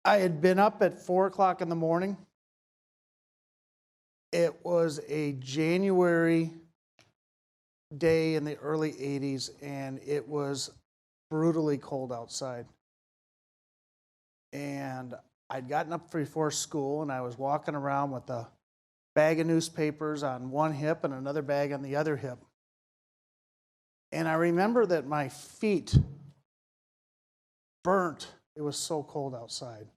I had been up at 4 o'clock in the morning. It was a January day in the early 80s, and it was brutally cold outside. And I'd gotten up before school, and I was walking around with a bag of newspapers on one hip and another bag on the other hip. And I remember that my feet burnt. It was so cold outside.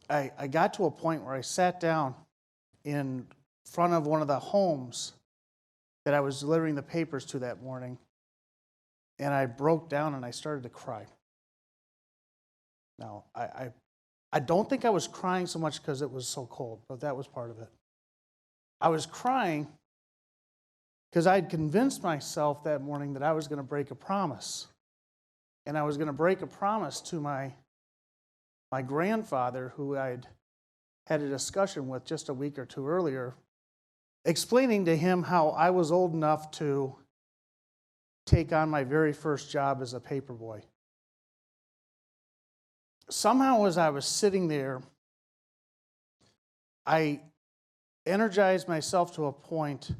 I got to a point where I sat down in front of one of the homes that I was delivering the papers to that morning, and I broke down and I started to cry. Now, I don't think I was crying so much because it was so cold, but that was part of it. I was crying because I'd convinced myself that morning that I was going to break a promise. And I was going to break a promise to my grandfather, who I'd had a discussion with just a week or two earlier, explaining to him how I was old enough to take on my very first job as a paperboy. Somehow, as I was sitting there, I energized myself to a point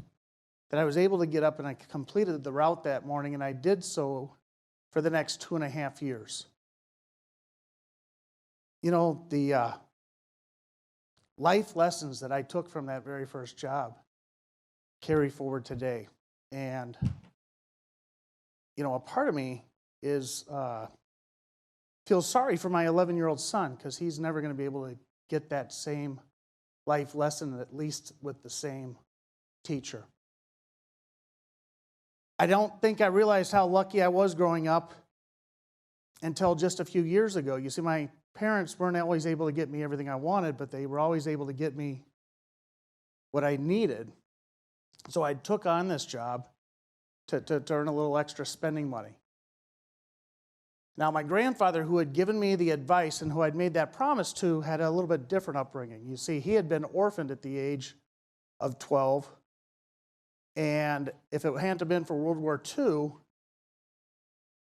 that I was able to get up, and I completed the route that morning, and I did so for the next 2.5 years. You know, the life lessons that I took from that very first job carry forward today. And, you know, a part of me is feels sorry for my 11-year-old son, because he's never going to be able to get that same life lesson, at least with the same teacher. I don't think I realized how lucky I was growing up until just a few years ago. You see, my parents weren't always able to get me everything I wanted, but they were always able to get me what I needed. So I took on this job to earn a little extra spending money. Now, my grandfather, who had given me the advice and who I'd made that promise to, had a little bit different upbringing. You see, he had been orphaned at the age of 12. And if it hadn't been for World War II, you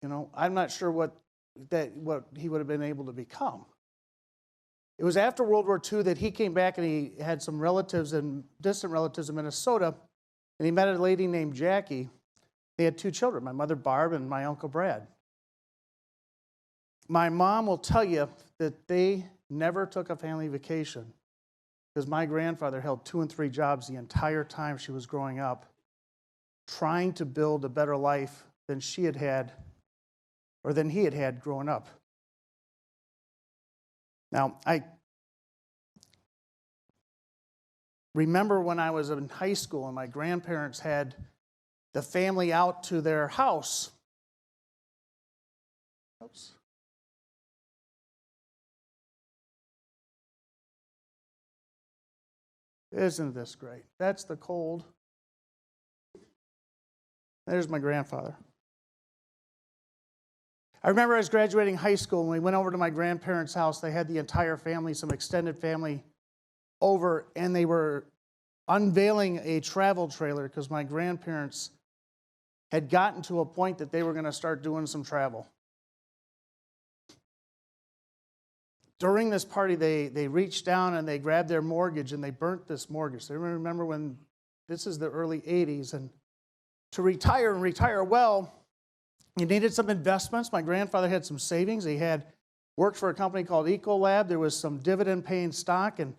know, I'm not sure what he would have been able to become. It was after World War II that he came back, and he had some relatives and distant relatives in Minnesota, and he met a lady named Jackie. They had 2 children, my mother Barb and my uncle Brad. My mom will tell you that they never took a family vacation because my grandfather held 2 and 3 jobs the entire time she was growing up, trying to build a better life than she had had, or than he had had growing up. Now, I remember when I was in high school and my grandparents had the family out to their house. Oops. Isn't this great? That's the cold. There's my grandfather. I remember I was graduating high school, and we went over to my grandparents' house. They had the entire family, some extended family, over, and they were unveiling a travel trailer because my grandparents had gotten to a point that they were going to start doing some travel. During this party, they reached down and they grabbed their mortgage and they burnt this mortgage. I remember when this is the early 80s, and to retire and retire well, you needed some investments. My grandfather had some savings. He had worked for a company called Ecolab. There was some dividend-paying stock, and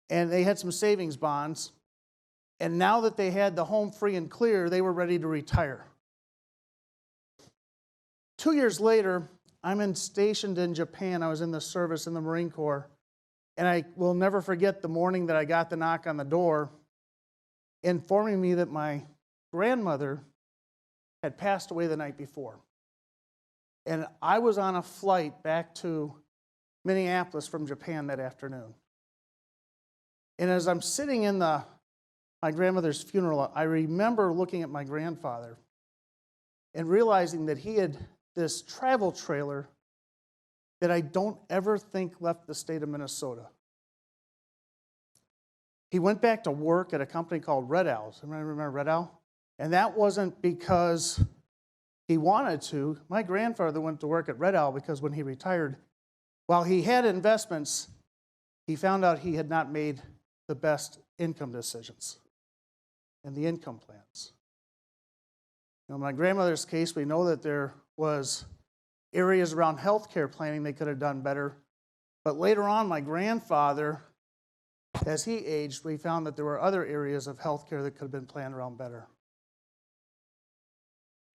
they had some savings bonds. And now that they had the home free and clear, they were ready to retire. 2 years later, I'm stationed in Japan. I was in the service in the Marine Corps. And I will never forget the morning that I got the knock on the door informing me that my grandmother had passed away the night before. And I was on a flight back to Minneapolis from Japan that afternoon. And as I'm sitting in my grandmother's funeral, I remember looking at my grandfather and realizing that he had this travel trailer that I don't ever think left the state of Minnesota. He went back to work at a company called Red Owls. Remember Red Owl? And that wasn't because he wanted to. My grandfather went to work at Red Owl because when he retired, While he had investments, he found out he had not made the best income decisions and the income plans. In my grandmother's case, we know that there was areas around healthcare planning they could have done better. But later on, my grandfather, as he aged, we found that there were other areas of healthcare that could have been planned around better.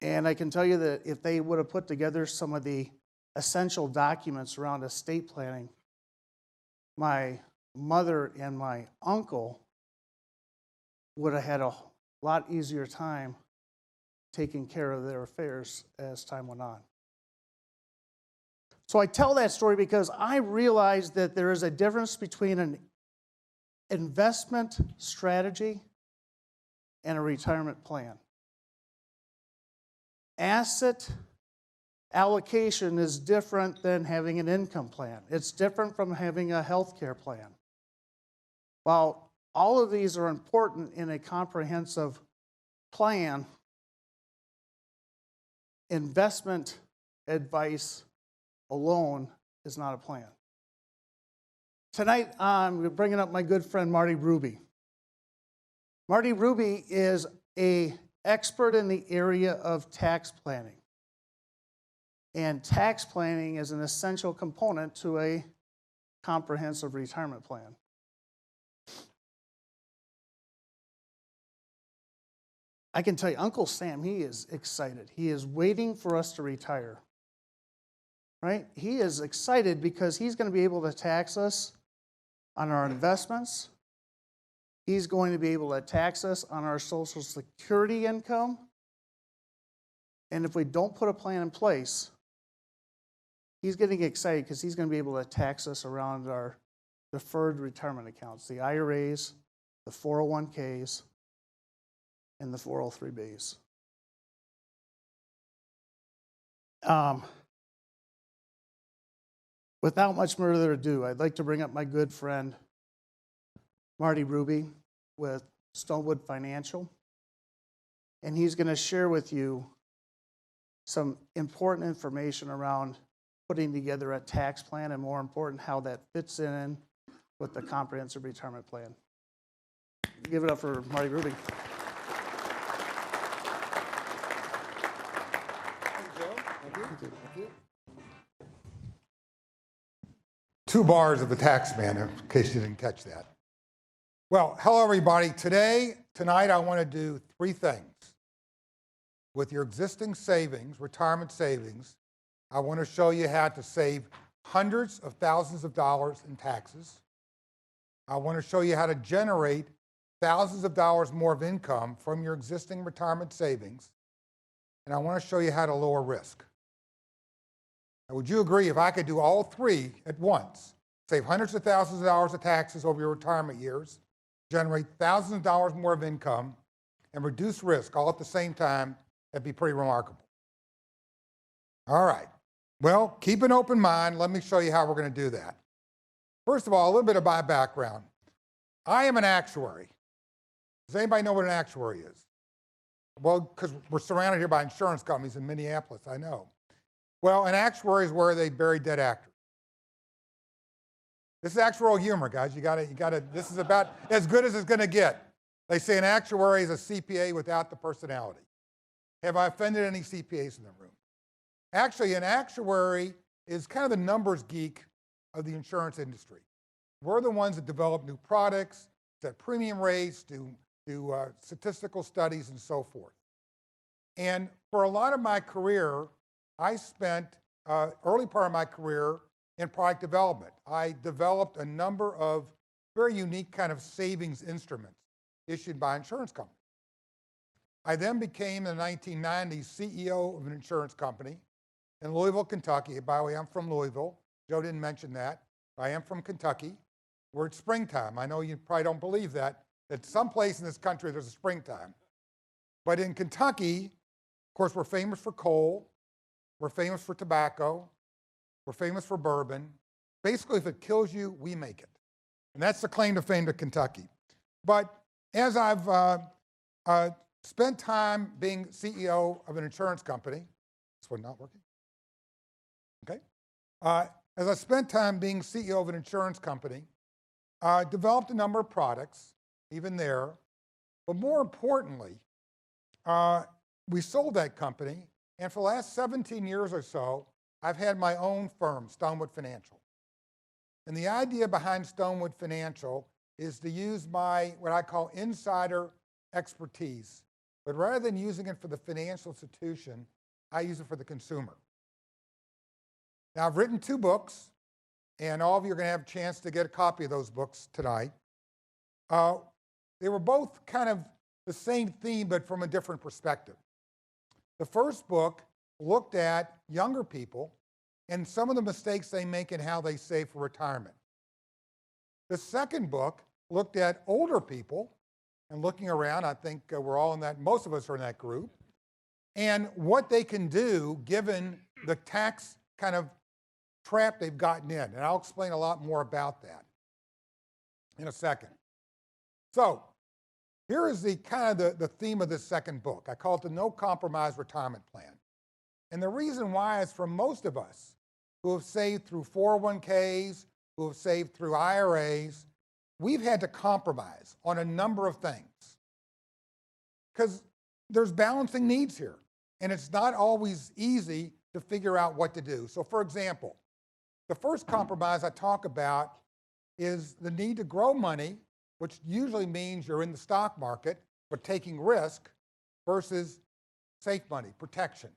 And I can tell you that if they would have put together some of the essential documents around estate planning, my mother and my uncle would have had a lot easier time taking care of their affairs as time went on. So I tell that story because I realized that there is a difference between an investment strategy and a retirement plan. Asset allocation is different than having an income plan. It's different from having a healthcare plan. While all of these are important in a comprehensive plan, investment advice alone is not a plan. Tonight, I'm bringing up my good friend Marty Ruby. Marty Ruby is an expert in the area of tax planning. And tax planning is an essential component to a comprehensive retirement plan. I can tell you, Uncle Sam, he is excited. He is waiting for us to retire. Right? He is excited because he's going to be able to tax us on our investments. He's going to be able to tax us on our Social Security income. And if we don't put a plan in place, he's getting excited because he's going to be able to tax us around our deferred retirement accounts, the IRAs, the 401ks, and the 403bs. Without much further ado, I'd like to bring up my good friend, Marty Ruby with Stonewood Financial. And he's going to share with you some important information around putting together a tax plan and, more important, how that fits in with the comprehensive retirement plan. Give it up for Marty Ruby. Thank you, Joe. Thank you. 2 bars of the tax man, in case you didn't catch that. Well, hello everybody. Tonight I want to do 3 things. With your existing savings, retirement savings, I want to show you how to save hundreds of thousands of dollars in taxes. I want to show you how to generate thousands of dollars more of income from your existing retirement savings. And I want to show you how to lower risk. Now, would you agree if I could do all 3 at once, save hundreds of thousands of dollars of taxes over your retirement years, generate thousands of dollars more of income, and reduce risk all at the same time, that'd be pretty remarkable. All right. Well, keep an open mind. Let me show you how we're going to do that. First of all, a little bit of my background. I am an actuary. Does anybody know what an actuary is? Well, because we're surrounded here by insurance companies in Minneapolis, I know. Well, an actuary is where they bury dead actors. This is actuarial humor, guys. You gotta, this is about as good as it's gonna get. They say an actuary is a CPA without the personality. Have I offended any CPAs in the room? Actually, an actuary is kind of the numbers geek of the insurance industry. We're the ones that develop new products, set premium rates, do statistical studies, and so forth. And for a lot of my career, I spent early part of my career in product development. I developed a number of very unique kind of savings instruments issued by insurance companies. I then became in the 1990s CEO of an insurance company in Louisville, Kentucky. By the way, I'm from Louisville. Joe didn't mention that. I am from Kentucky. We're at springtime. I know you probably don't believe that someplace in this country there's a springtime. But in Kentucky, of course, we're famous for coal. We're famous for tobacco. We're famous for bourbon. Basically, if it kills you, we make it. And that's the claim to fame to Kentucky. But as I've spent time being CEO of an insurance company, this one not working? Okay. as I spent time being CEO of an insurance company, developed a number of products, even there. But more importantly, we sold that company. And for the last 17 years or so, I've had my own firm, Stonewood Financial. And the idea behind Stonewood Financial is to use my, what I call insider expertise. But rather than using it for the financial institution, I use it for the consumer. Now, I've written 2 books, and all of you are going to have a chance to get a copy of those books tonight. They were both kind of the same theme, but from a different perspective. The first book looked at younger people and some of the mistakes they make in how they save for retirement. The second book looked at older people, and looking around, I think we're all in that, most of us are in that group, and what they can do given the tax kind of trap they've gotten in. And I'll explain a lot more about that in a second. So here is the kind of the theme of this second book. I call it the No Compromise Retirement Plan. And the reason why is for most of us who have saved through 401ks, who have saved through IRAs, we've had to compromise on a number of things because there's balancing needs here. And it's not always easy to figure out what to do. So for example, the first compromise I talk about is the need to grow money, which usually means you're in the stock market, but taking risk versus safe money, protection.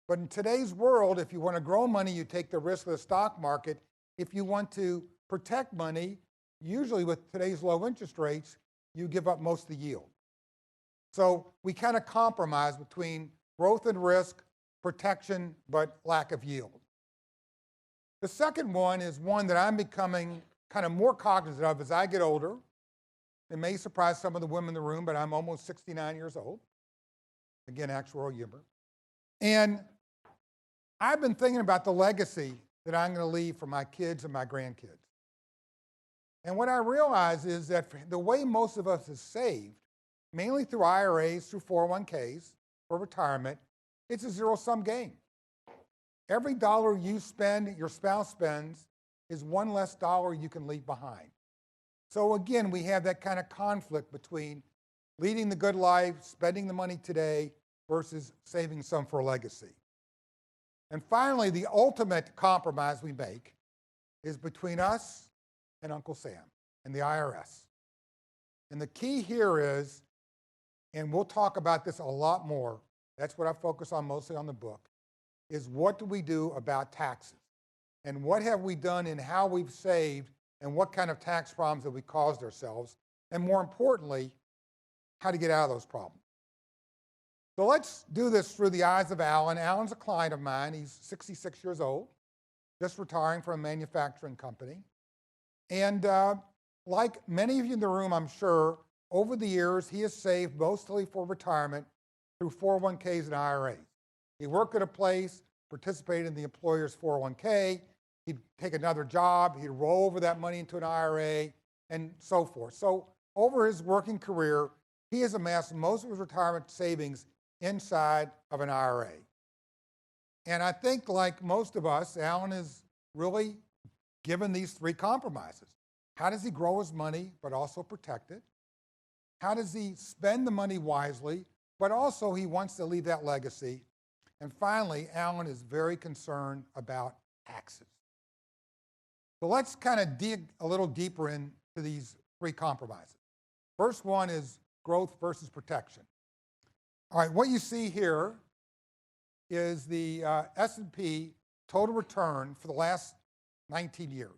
But in today's world, if you want to grow money, you take the risk of the stock market. If you want to protect money, usually with today's low interest rates, you give up most of the yield. So we kind of compromise between growth and risk, protection, but lack of yield. The second one is one that I'm becoming kind of more cognizant of as I get older. It may surprise some of the women in the room, but I'm almost 69 years old. Again, actuarial humor. And I've been thinking about the legacy that I'm going to leave for my kids and my grandkids. And what I realize is that the way most of us have saved, mainly through IRAs, through 401ks, for retirement, it's a zero-sum game. Every dollar you spend, your spouse spends, is one less dollar you can leave behind. So again, we have that kind of conflict between leading the good life, spending the money today, versus saving some for a legacy. And finally, the ultimate compromise we make is between us and Uncle Sam and the IRS. And the key here is, and we'll talk about this a lot more, that's what I focus on mostly on the book, is what do we do about taxes? And what have we done in how we've saved and what kind of tax problems have we caused ourselves? And more importantly, how to get out of those problems. So let's do this through the eyes of Alan. Alan's a client of mine. He's 66 years old, just retiring from a manufacturing company. And like many of you in the room, I'm sure, over the years, he has saved mostly for retirement through 401ks and IRAs. He worked at a place, participated in the employer's 401k, he'd take another job, he'd roll over that money into an IRA, and so forth. So over his working career, he has amassed most of his retirement savings inside of an IRA. And I think, like most of us, Alan is really given these 3 compromises. How does he grow his money, but also protect it? How does he spend the money wisely, but also he wants to leave that legacy? And finally, Alan is very concerned about taxes. So let's kind of dig a little deeper into these 3 compromises. First one is growth versus protection. All right, what you see here is the S&P total return for the last 19 years.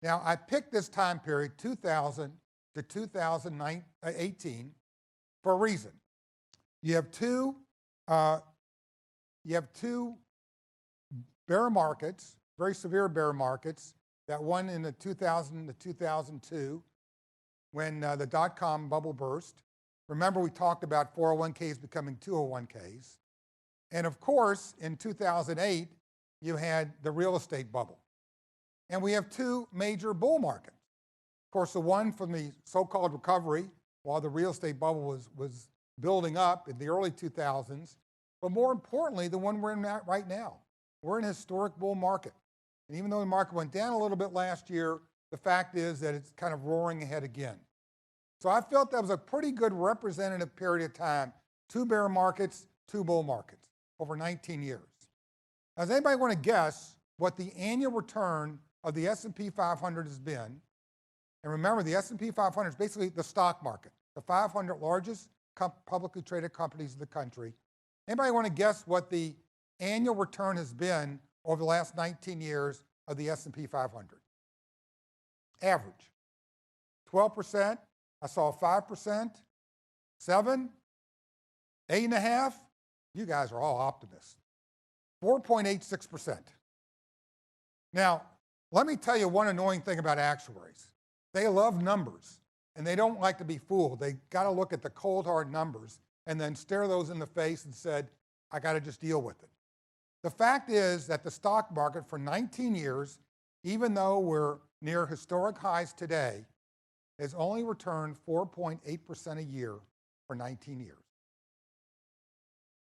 Now, I picked this time period, 2000 to 2018, for a reason. You have two bear markets, very severe bear markets, that one in the 2000 to 2002, when the dot-com bubble burst. Remember, we talked about 401ks becoming 201ks. And of course, in 2008, you had the real estate bubble. And we have 2 major bull markets. Of course, the one from the so-called recovery, while the real estate bubble was building up in the early 2000s, but more importantly, the one we're in right now. We're in a historic bull market. And even though the market went down a little bit last year, the fact is that it's kind of roaring ahead again. So I felt that was a pretty good representative period of time. 2 bear markets, 2 bull markets over 19 years. Now, does anybody want to guess what the annual return of the S&P 500 has been? And remember, the S&P 500 is basically the stock market, the 500 largest publicly traded companies in the country. Anybody want to guess what the annual return has been over the last 19 years of the S&P 500? Average. 12%. I saw 5%, 7, 8.5. You guys are all optimists. 4.86%. Now, let me tell you one annoying thing about actuaries. They love numbers, and they don't like to be fooled. They got to look at the cold, hard numbers and then stare those in the face and said, I got to just deal with it. The fact is that the stock market for 19 years, even though we're near historic highs today, has only returned 4.8% a year for 19 years.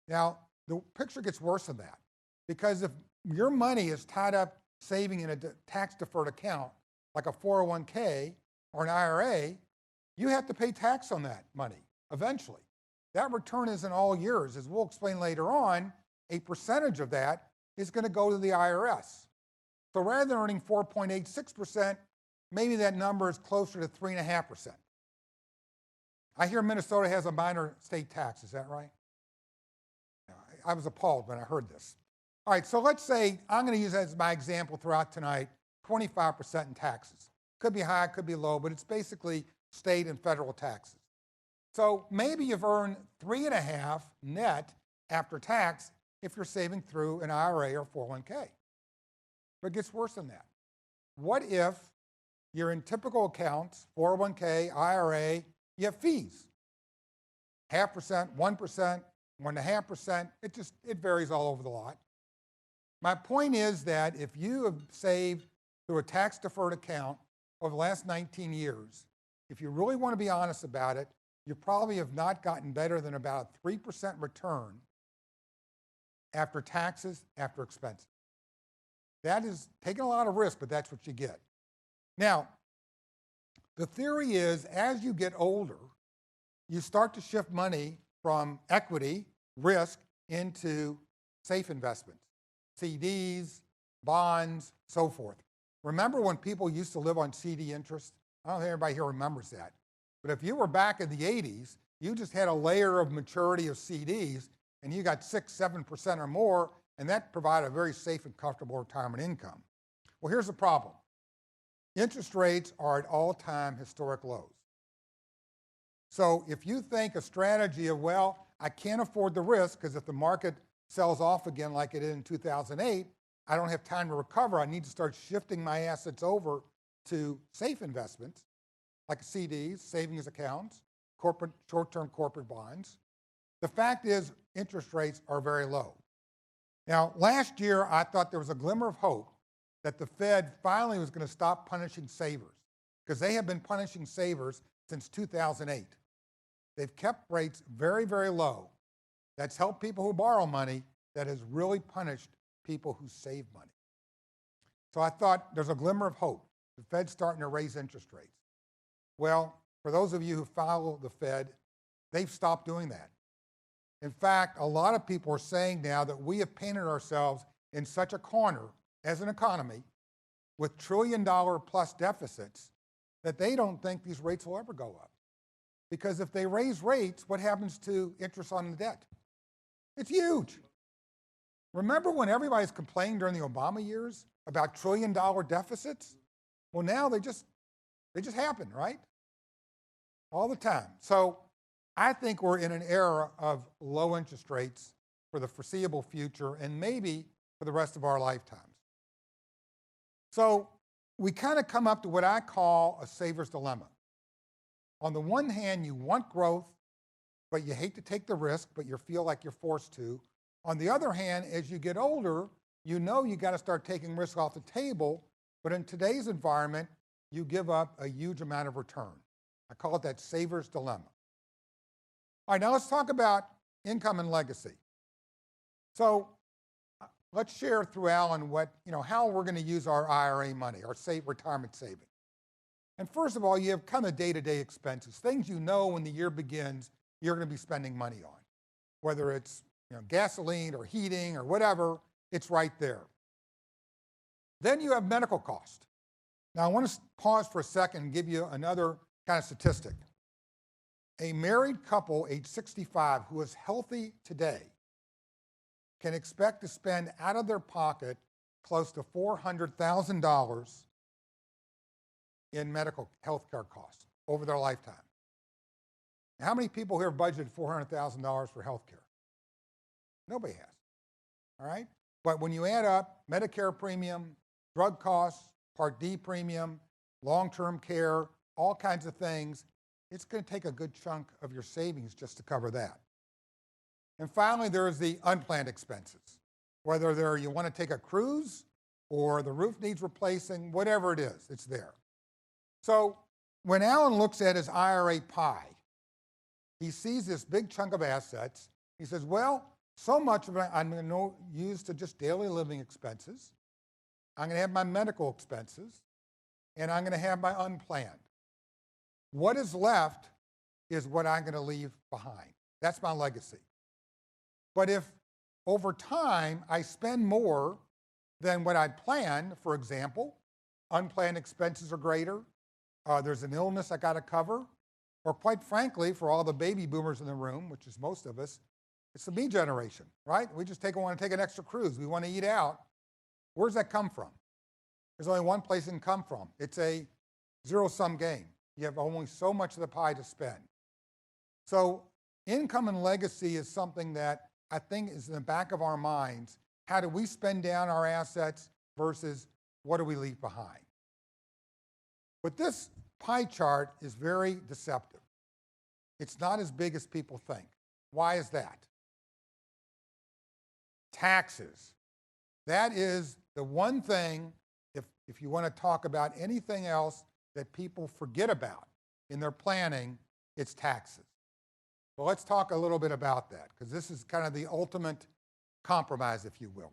Now, the picture gets worse than that, because if your money is tied up saving in a tax-deferred account, like a 401k or an IRA, you have to pay tax on that money eventually. That return isn't all yours. As we'll explain later on, a percentage of that is going to go to the IRS. So rather than earning 4.86%, maybe that number is closer to 3.5%. I hear Minnesota has a minor state tax. Is that right? I was appalled when I heard this. All right, so let's say, I'm going to use that as my example throughout tonight, 25% in taxes. Could be high, could be low, but it's basically state and federal taxes. So maybe you've earned 3.5 net after tax if you're saving through an IRA or 401k. But it gets worse than that. What if you're in typical accounts, 401k, IRA, you have fees? 0.5%, 1%, 1.5%, it varies all over the lot. My point is that if you have saved through a tax-deferred account over the last 19 years, if you really want to be honest about it, you probably have not gotten better than about a 3% return after taxes, after expenses. That is taking a lot of risk, but that's what you get. Now, the theory is as you get older, you start to shift money from equity, risk, into safe investments, CDs, bonds, so forth. Remember when people used to live on CD interest? I don't think everybody here remembers that. But if you were back in the 80s, you just had a layer of maturity of CDs, and you got 6, 7% or more, and that provided a very safe and comfortable retirement income. Well, here's the problem. Interest rates are at all-time historic lows. So if you think a strategy of, well, I can't afford the risk because if the market sells off again like it did in 2008, I don't have time to recover. I need to start shifting my assets over to safe investments like CDs, savings accounts, short-term corporate bonds. The fact is interest rates are very low. Now, last year, I thought there was a glimmer of hope that the Fed finally was going to stop punishing savers, because they have been punishing savers since 2008. They've kept rates very, very low. That's helped people who borrow money. That has really punished people who save money. So I thought there's a glimmer of hope. The Fed's starting to raise interest rates. Well, for those of you who follow the Fed, they've stopped doing that. In fact, a lot of people are saying now that we have painted ourselves in such a corner as an economy with trillion-dollar-plus deficits that they don't think these rates will ever go up. Because if they raise rates, what happens to interest on the debt? It's huge. Remember when everybody's complaining during the Obama years about trillion-dollar deficits? Well, now they just happen, right? All the time. So I think we're in an era of low interest rates for the foreseeable future and maybe for the rest of our lifetimes. So we kind of come up to what I call a saver's dilemma. On the one hand, you want growth, but you hate to take the risk, but you feel like you're forced to. On the other hand, as you get older, you know you got to start taking risk off the table, but in today's environment, you give up a huge amount of return. I call it that saver's dilemma. All right, now let's talk about income and legacy. So let's share through Alan how we're going to use our IRA money, our retirement savings. And first of all, you have kind of day-to-day expenses, things you know when the year begins you're going to be spending money on, whether it's gasoline or heating or whatever, it's right there. Then you have medical cost. Now I want to pause for a second and give you another kind of statistic. A married couple age 65 who is healthy today can expect to spend out of their pocket close to $400,000 in medical health care costs over their lifetime. How many people here have budgeted $400,000 for health care? Nobody has, all right? But when you add up Medicare premium, drug costs, Part D premium, long-term care, all kinds of things, it's going to take a good chunk of your savings just to cover that. And finally, there's the unplanned expenses, whether you want to take a cruise or the roof needs replacing, whatever it is, it's there. So when Alan looks at his IRA pie, he sees this big chunk of assets. He says, well, so much of it I'm going to use to just daily living expenses. I'm going to have my medical expenses, and I'm going to have my unplanned. What is left is what I'm going to leave behind. That's my legacy. But if over time I spend more than what I'd planned, for example, unplanned expenses are greater, there's an illness I got to cover, or quite frankly, for all the baby boomers in the room, which is most of us, it's the me generation, right? We just want to take an extra cruise. We want to eat out. Where does that come from? There's only one place it can come from. It's a zero-sum game. You have only so much of the pie to spend. So income and legacy is something that I think is in the back of our minds. How do we spend down our assets versus what do we leave behind? But this pie chart is very deceptive. It's not as big as people think. Why is that? Taxes. That is the one thing, if you want to talk about anything else that people forget about in their planning, it's taxes. Well, let's talk a little bit about that, because this is kind of the ultimate compromise, if you will.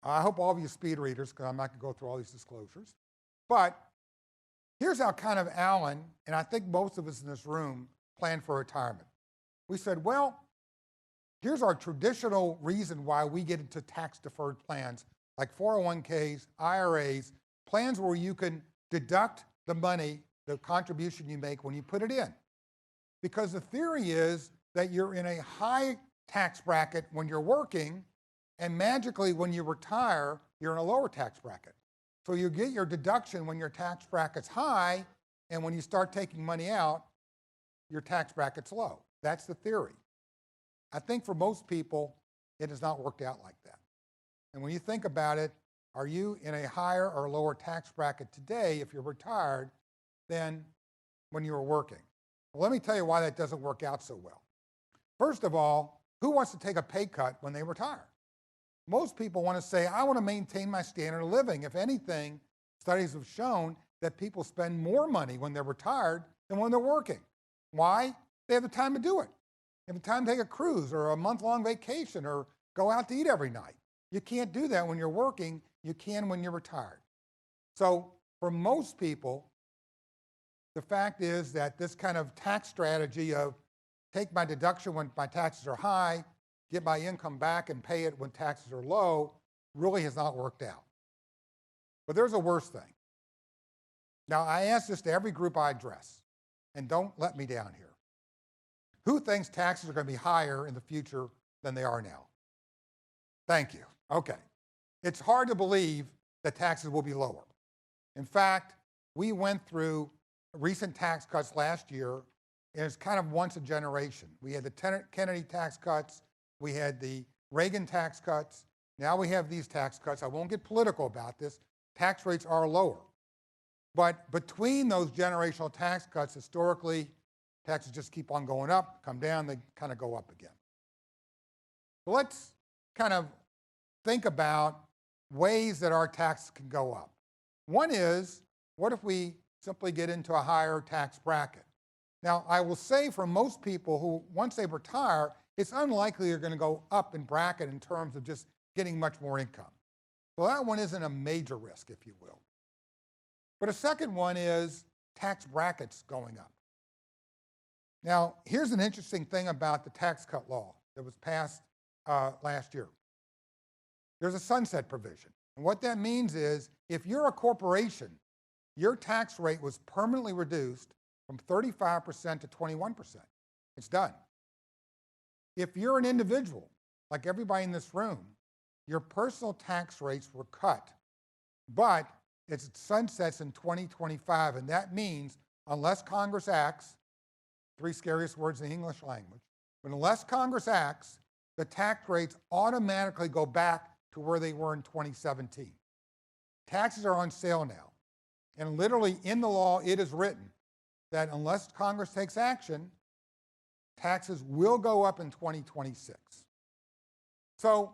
I hope all of you speed readers, because I'm not going to go through all these disclosures. But here's how kind of Alan, and I think most of us in this room, plan for retirement. We said, well, here's our traditional reason why we get into tax-deferred plans, like 401ks, IRAs, plans where you can deduct the money, the contribution you make when you put it in. Because the theory is that you're in a high tax bracket when you're working, and magically when you retire, you're in a lower tax bracket. So you get your deduction when your tax bracket's high, and when you start taking money out, your tax bracket's low. That's the theory. I think for most people, it has not worked out like that. And when you think about it, are you in a higher or lower tax bracket today if you're retired than when you were working? Well, let me tell you why that doesn't work out so well. First of all, who wants to take a pay cut when they retire? Most people want to say, I want to maintain my standard of living. If anything, studies have shown that people spend more money when they're retired than when they're working. Why? They have the time to do it. They have the time to take a cruise or a month-long vacation or go out to eat every night. You can't do that when you're working. You can when you're retired. So for most people, the fact is that this kind of tax strategy of take my deduction when my taxes are high, get my income back and pay it when taxes are low, really has not worked out. But there's a worse thing. Now, I ask this to every group I address, and don't let me down here. Who thinks taxes are going to be higher in the future than they are now? Thank you. Okay. It's hard to believe that taxes will be lower. In fact, we went through recent tax cuts last year, and it's kind of once a generation. We had the Kennedy tax cuts, we had the Reagan tax cuts, now we have these tax cuts. I won't get political about this. Tax rates are lower. But between those generational tax cuts, historically, taxes just keep on going up, come down, they kind of go up again. So let's kind of think about ways that our taxes can go up. One is, what if we simply get into a higher tax bracket? Now, I will say for most people who, once they retire, it's unlikely they're going to go up in bracket in terms of just getting much more income. So that one isn't a major risk, if you will. But a second one is tax brackets going up. Now, here's an interesting thing about the tax cut law that was passed last year. There's a sunset provision. And what that means is if you're a corporation, your tax rate was permanently reduced from 35% to 21%. It's done. If you're an individual, like everybody in this room, your personal tax rates were cut, but it sunsets in 2025, and that means unless Congress acts, three scariest words in the English language, but unless Congress acts, the tax rates automatically go back to where they were in 2017. Taxes are on sale now, and literally in the law it is written that unless Congress takes action, taxes will go up in 2026. So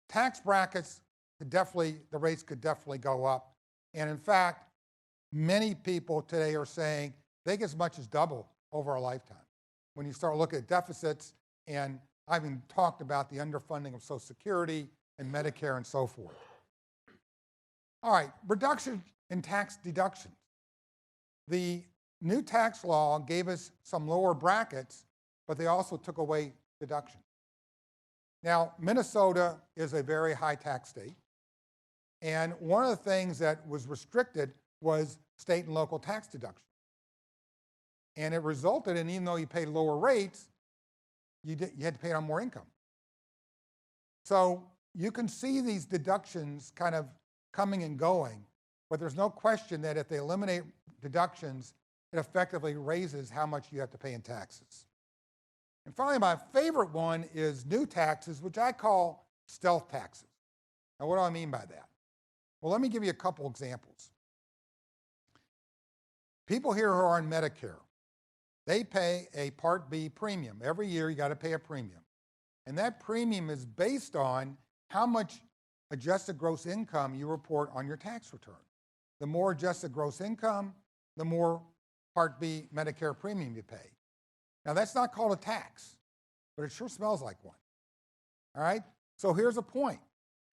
tax brackets the rates could definitely go up. And in fact, many people today are saying they get as much as double over a lifetime. When you start looking at deficits, and I've even talked about the underfunding of Social Security and Medicare and so forth. All right, reduction in tax deductions. The new tax law gave us some lower brackets, but they also took away deductions. Now, Minnesota is a very high tax state, and one of the things that was restricted was state and local tax deduction. And it resulted in, even though you paid lower rates, you had to pay on more income. So you can see these deductions kind of coming and going, but there's no question that if they eliminate deductions, it effectively raises how much you have to pay in taxes. And finally, my favorite one is new taxes, which I call stealth taxes. Now, what do I mean by that? Well, let me give you a couple examples. People here who are on Medicare, they pay a Part B premium. Every year you got to pay a premium. And that premium is based on how much adjusted gross income you report on your tax return. The more adjusted gross income, the more Part B Medicare premium you pay. Now, that's not called a tax, but it sure smells like one. All right? So here's a point.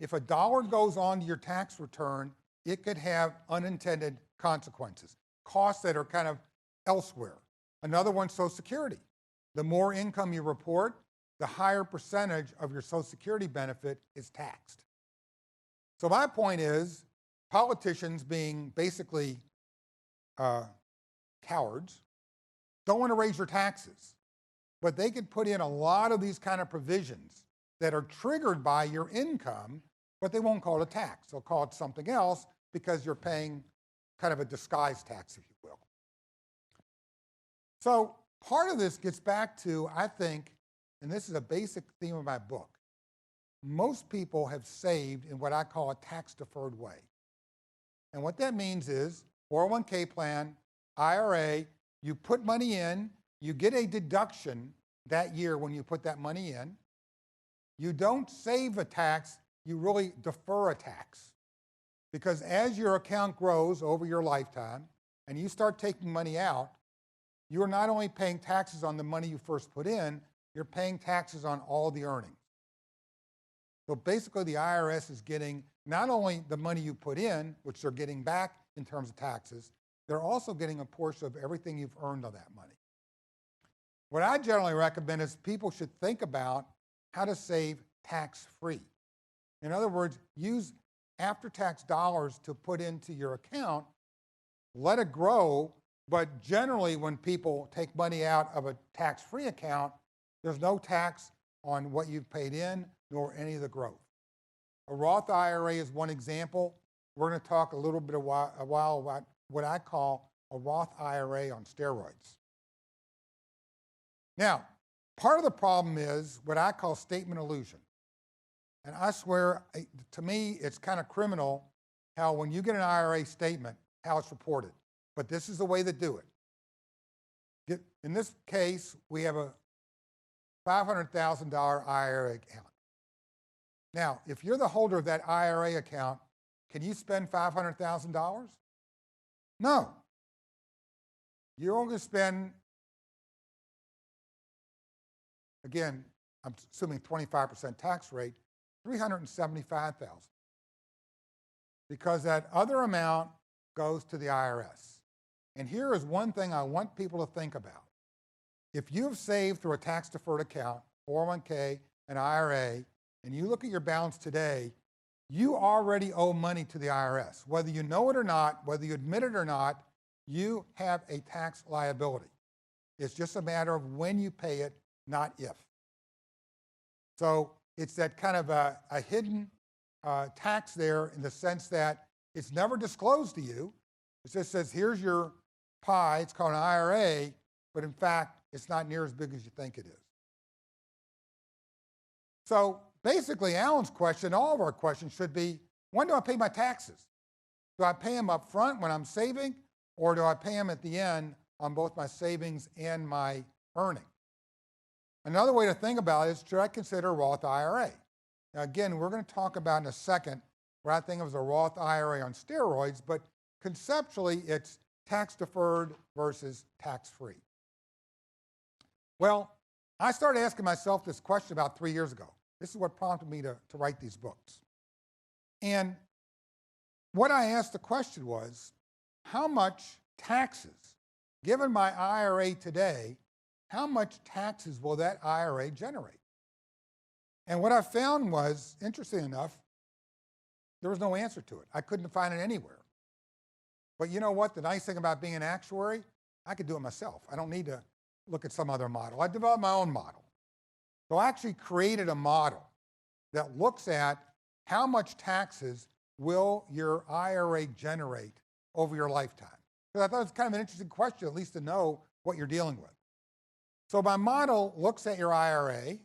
If a dollar goes onto your tax return, it could have unintended consequences, costs that are kind of elsewhere. Another one, Social Security. The more income you report, the higher percentage of your Social Security benefit is taxed. So my point is, politicians being basically cowards, don't want to raise your taxes, but they could put in a lot of these kind of provisions that are triggered by your income, but they won't call it a tax. They'll call it something else because you're paying kind of a disguised tax, if you will. So part of this gets back to, I think, and this is a basic theme of my book, most people have saved in what I call a tax-deferred way. And what that means is 401k plan, IRA, you put money in, you get a deduction that year when you put that money in. You don't save a tax, you really defer a tax. Because as your account grows over your lifetime and you start taking money out, you are not only paying taxes on the money you first put in, you're paying taxes on all the earnings. So basically the IRS is getting not only the money you put in, which they're getting back in terms of taxes, they're also getting a portion of everything you've earned on that money. What I generally recommend is people should think about how to save tax-free. In other words, use after-tax dollars to put into your account, let it grow, but generally when people take money out of a tax-free account, there's no tax on what you've paid in nor any of the growth. A Roth IRA is one example. We're going to talk a little bit a while about what I call a Roth IRA on steroids. Now, part of the problem is what I call statement illusion. And I swear, to me, it's kind of criminal how when you get an IRA statement, how it's reported. But this is the way they do it. In this case, we have a $500,000 IRA account. Now, if you're the holder of that IRA account, can you spend $500,000? No. You're only going to spend, again, I'm assuming 25% tax rate, $375,000. Because that other amount goes to the IRS. And here is one thing I want people to think about. If you've saved through a tax-deferred account, 401k, an IRA, and you look at your balance today, you already owe money to the IRS. Whether you know it or not, whether you admit it or not, you have a tax liability. It's just a matter of when you pay it, not if. So it's that kind of a hidden tax there in the sense that it's never disclosed to you. It just says, here's your pie, it's called an IRA, but in fact, it's not near as big as you think it is. So basically, Alan's question, all of our questions should be, when do I pay my taxes? Do I pay them up front when I'm saving, or do I pay them at the end on both my savings and my earning? Another way to think about it is, should I consider a Roth IRA? Now again, we're going to talk about in a second what I think of as a Roth IRA on steroids, but conceptually it's tax-deferred versus tax-free. Well, I started asking myself this question about 3 years ago. This is what prompted me to write these books. And what I asked the question was, how much taxes, given my IRA today, how much taxes will that IRA generate? And what I found was, interesting enough, there was no answer to it. I couldn't find it anywhere. But you know what? The nice thing about being an actuary, I could do it myself. I don't need to look at some other model. I developed my own model. So I actually created a model that looks at how much taxes will your IRA generate over your lifetime. Because I thought it was kind of an interesting question, at least to know what you're dealing with. So my model looks at your IRA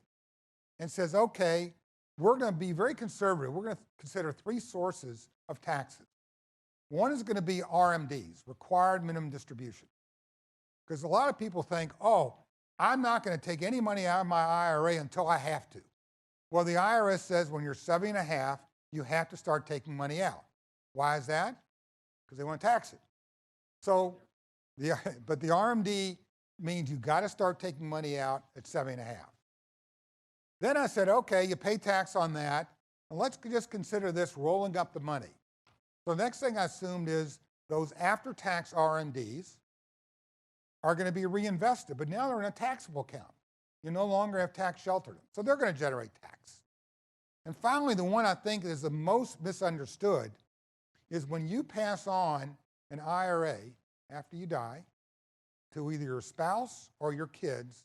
and says, okay, we're going to be very conservative. We're going to consider 3 sources of taxes. One is going to be RMDs, required minimum distribution. Because a lot of people think, oh, I'm not going to take any money out of my IRA until I have to. Well, the IRS says when you're 70 and a half, you have to start taking money out. Why is that? Because they want to tax it. So, but the RMD means you got to start taking money out at 70 and a half. Then I said, okay, you pay tax on that, and let's just consider this rolling up the money. So the next thing I assumed is those after-tax RMDs are going to be reinvested, but now they're in a taxable account. You no longer have tax sheltered them, so they're going to generate tax. And finally, the one I think is the most misunderstood is when you pass on an IRA after you die to either your spouse or your kids,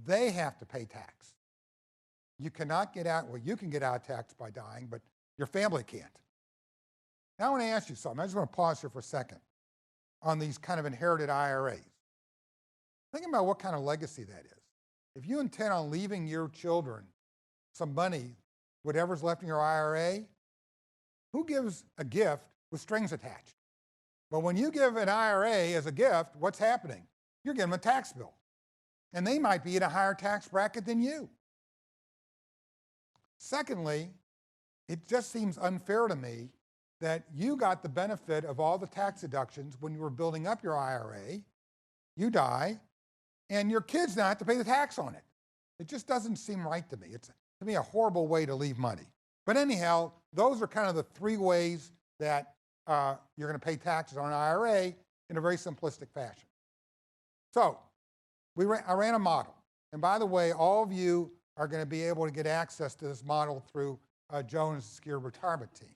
they have to pay tax. You cannot get out, well, you can get out of tax by dying, but your family can't. Now I want to ask you something. I just want to pause here for a second on these kind of inherited IRAs. Think about what kind of legacy that is. If you intend on leaving your children some money, whatever's left in your IRA, who gives a gift with strings attached? But when you give an IRA as a gift, what's happening? You're giving them a tax bill. And they might be in a higher tax bracket than you. Secondly, it just seems unfair to me that you got the benefit of all the tax deductions when you were building up your IRA, you die, and your kids now have to pay the tax on it. It just doesn't seem right to me. It's, to me, a horrible way to leave money. But anyhow, those are kind of the 3 ways that you're going to pay taxes on an IRA in a very simplistic fashion. So I ran a model. And by the way, all of you are going to be able to get access to this model through Jones' Secure Retirement Team.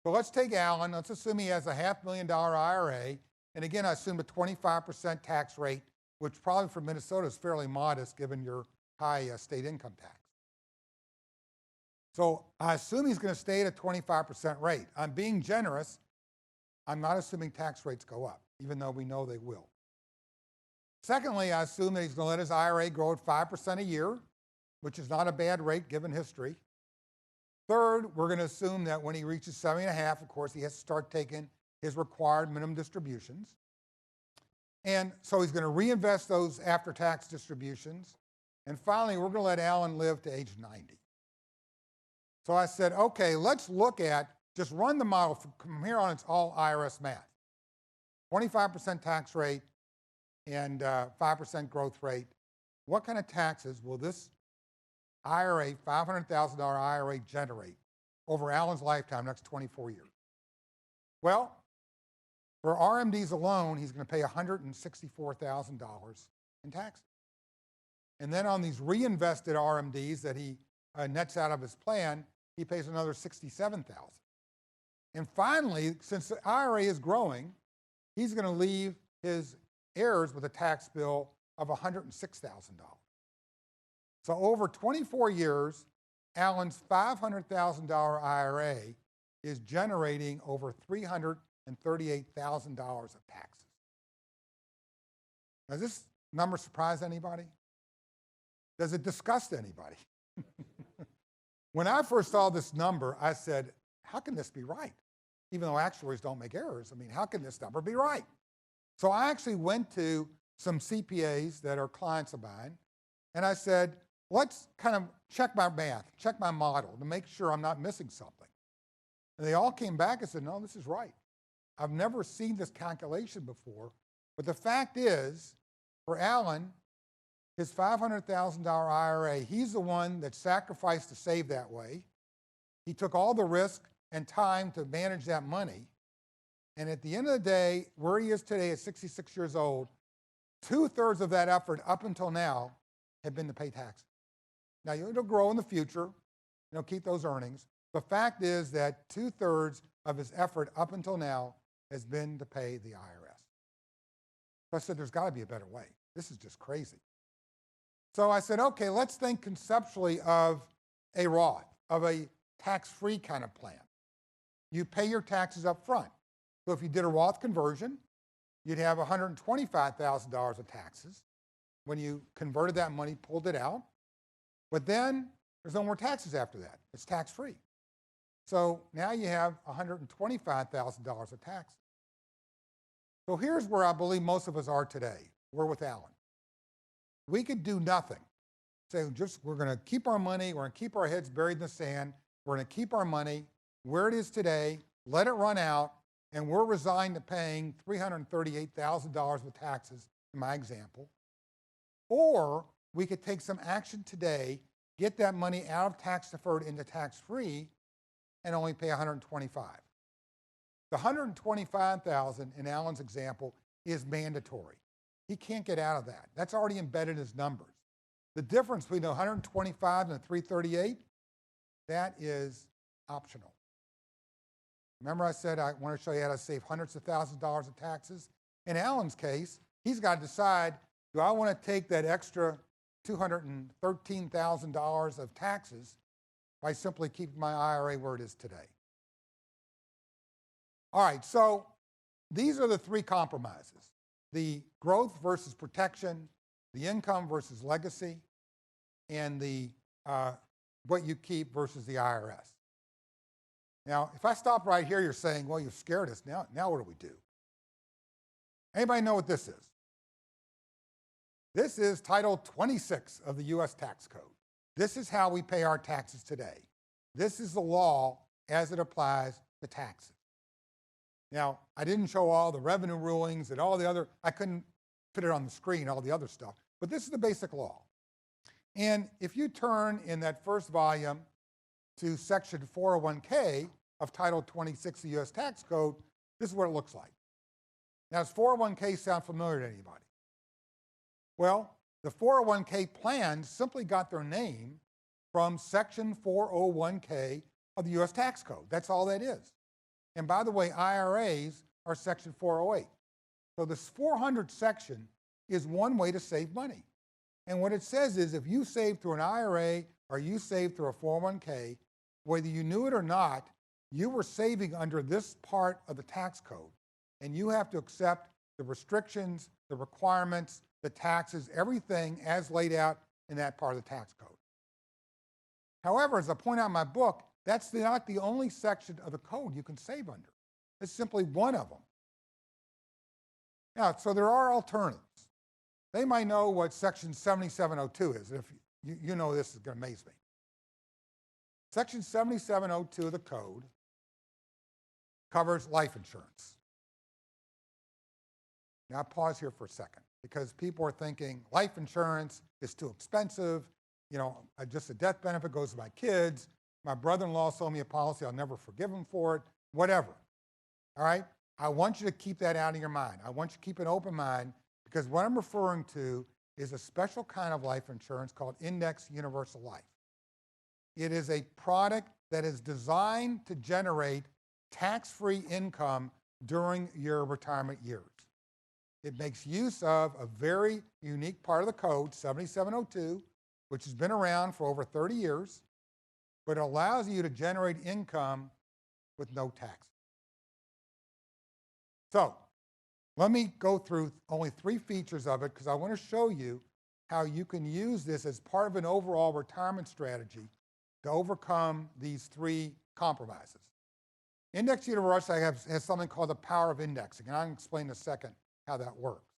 So let's take Alan. Let's assume he has a $500,000 IRA. And again, I assumed a 25% tax rate, which probably for Minnesota is fairly modest given your high state income tax. So I assume he's going to stay at a 25% rate. I'm being generous. I'm not assuming tax rates go up, even though we know they will. Secondly, I assume that he's going to let his IRA grow at 5% a year, which is not a bad rate given history. Third, we're going to assume that when he reaches 70 and a half, of course, he has to start taking his required minimum distributions. And so he's going to reinvest those after-tax distributions. And finally, we're going to let Alan live to age 90. So I said, okay, let's look at, just run the model from here on, it's all IRS math. 25% tax rate and 5% growth rate. What kind of taxes will this IRA, $500,000 IRA generate over Alan's lifetime, next 24 years? Well, for RMDs alone, he's going to pay $164,000 in taxes. And then on these reinvested RMDs that he nets out of his plan, he pays another $67,000. And finally, since the IRA is growing, he's going to leave his heirs with a tax bill of $106,000. So over 24 years, Alan's $500,000 IRA is generating over $338,000 of taxes. Does this number surprise anybody? Does it disgust anybody? When I first saw this number, I said, how can this be right? Even though actuaries don't make errors, I mean, how can this number be right? So I actually went to some CPAs that are clients of mine, and I said, let's kind of check my math, check my model to make sure I'm not missing something. And they all came back and said, no, this is right. I've never seen this calculation before, but the fact is, for Alan, his $500,000 IRA, he's the one that sacrificed to save that way. He took all the risk and time to manage that money. And at the end of the day, where he is today at 66 years old, 2/3 of that effort up until now have been to pay taxes. Now, it'll grow in the future, keep those earnings. The fact is that 2/3 of his effort up until now has been to pay the IRS. So I said, there's got to be a better way. This is just crazy. So I said, okay, let's think conceptually of a Roth, of a tax-free kind of plan. You pay your taxes up front. So if you did a Roth conversion, you'd have $125,000 of taxes when you converted that money, pulled it out. But then there's no more taxes after that. It's tax-free. So now you have $125,000 of taxes. So here's where I believe most of us are today. We're with Alan. We could do nothing. Say, we're going to keep our money, we're going to keep our heads buried in the sand, we're going to keep our money where it is today, let it run out, and we're resigned to paying $338,000 of taxes, in my example. Or we could take some action today, get that money out of tax deferred into tax free, and only pay $125,000. The $125,000 in Alan's example is mandatory. He can't get out of that. That's already embedded in his numbers. The difference between the $125,000 and the $338,000, that is optional. Remember I said I want to show you how to save hundreds of thousands of dollars of taxes? In Alan's case, he's got to decide, do I want to take that extra $213,000 of taxes by simply keeping my IRA where it is today? All right, so these are the three compromises: the growth versus protection, the income versus legacy, and the what you keep versus the IRS. Now, if I stop right here, you're saying, well, you've scared us. Now what do we do? Anybody know what this is? This is Title 26 of the U.S. Tax Code. This is how we pay our taxes today. This is the law as it applies to taxes. Now, I didn't show all the revenue rulings and all the other, I couldn't put it on the screen, all the other stuff, but this is the basic law. And if you turn in that first volume to Section 401k of Title 26 of the U.S. Tax Code, this is what it looks like. Now, does 401k sound familiar to anybody? Well, the 401k plans simply got their name from Section 401k of the U.S. Tax Code. That's all that is. And by the way, IRAs are Section 408. So this 400 section is one way to save money. And what it says is if you save through an IRA or you save through a 401k, whether you knew it or not, you were saving under this part of the tax code. And you have to accept the restrictions, the requirements, the taxes, everything as laid out in that part of the tax code. However, as I point out in my book, that's not the only section of the code you can save under. It's simply one of them. Now, so there are alternatives. They might know what Section 7702 is. If you know this, is going to amaze me. Section 7702 of the code covers life insurance. Now, pause here for a second, because people are thinking life insurance is too expensive. just a death benefit goes to my kids. My brother-in-law sold me a policy. I'll never forgive him for it, whatever. All right? I want you to keep that out of your mind. I want you to keep an open mind because what I'm referring to is a special kind of life insurance called Index Universal Life. It is a product that is designed to generate tax-free income during your retirement years. It makes use of a very unique part of the code, 7702, which has been around for over 30 years, but it allows you to generate income with no tax. So let me go through only 3 features of it because I want to show you how you can use this as part of an overall retirement strategy to overcome these 3 compromises. Index Universal has something called the power of indexing, and I'll explain in a second how that works.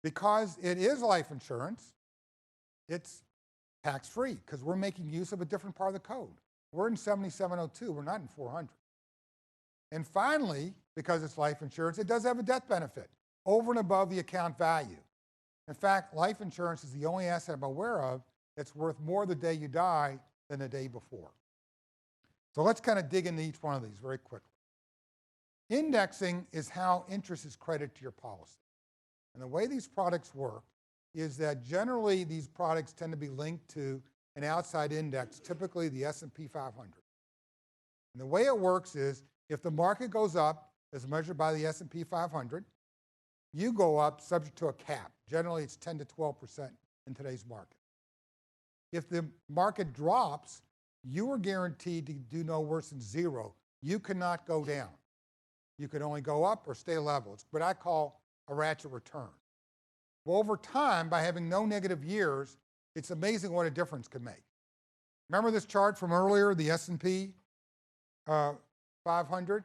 Because it is life insurance, it's tax-free because we're making use of a different part of the code. We're in 7702, we're not in 400. And finally, because it's life insurance, it does have a death benefit over and above the account value. In fact, life insurance is the only asset I'm aware of that's worth more the day you die than the day before. So let's kind of dig into each one of these very quickly. Indexing is how interest is credited to your policy. And the way these products work is that generally these products tend to be linked to an outside index, typically the S&P 500. And the way it works is if the market goes up as measured by the S&P 500, you go up subject to a cap. Generally, it's 10 to 12% in today's market. If the market drops, you are guaranteed to do no worse than 0. You cannot go down. You can only go up or stay level. It's what I call a ratchet return. Well, over time, by having no negative years, it's amazing what a difference can make. Remember this chart from earlier, the S&P 500,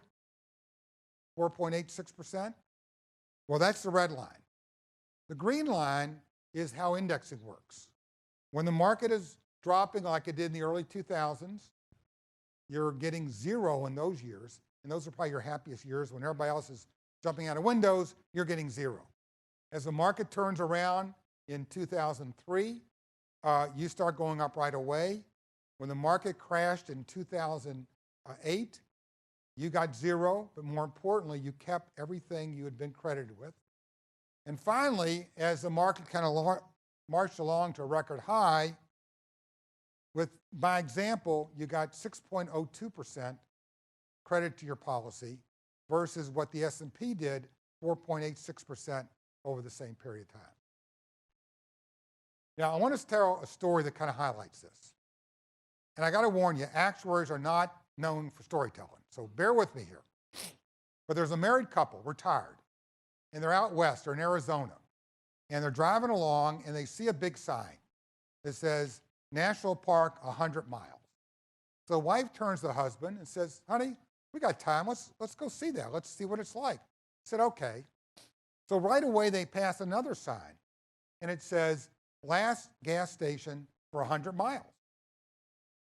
4.86%? Well, that's the red line. The green line is how indexing works. When the market is dropping like it did in the early 2000s, you're getting 0 in those years, and those are probably your happiest years. When everybody else is jumping out of windows, you're getting 0. As the market turns around in 2003, you start going up right away. When the market crashed in 2008, you got 0, but more importantly, you kept everything you had been credited with. And finally, as the market kind of marched along to a record high, with, by example, you got 6.02% credit to your policy versus what the S&P did, 4.86% over the same period of time. Now, I want to tell a story that kind of highlights this. And I got to warn you, actuaries are not known for storytelling, so bear with me here. But there's a married couple, retired, and they're out west, they're in Arizona, and they're driving along, and they see a big sign that says, National Park 100 miles. So the wife turns to the husband and says, honey, we got time, let's go see that, let's see what it's like. He said, okay. So right away they pass another sign, and it says, last gas station for 100 miles.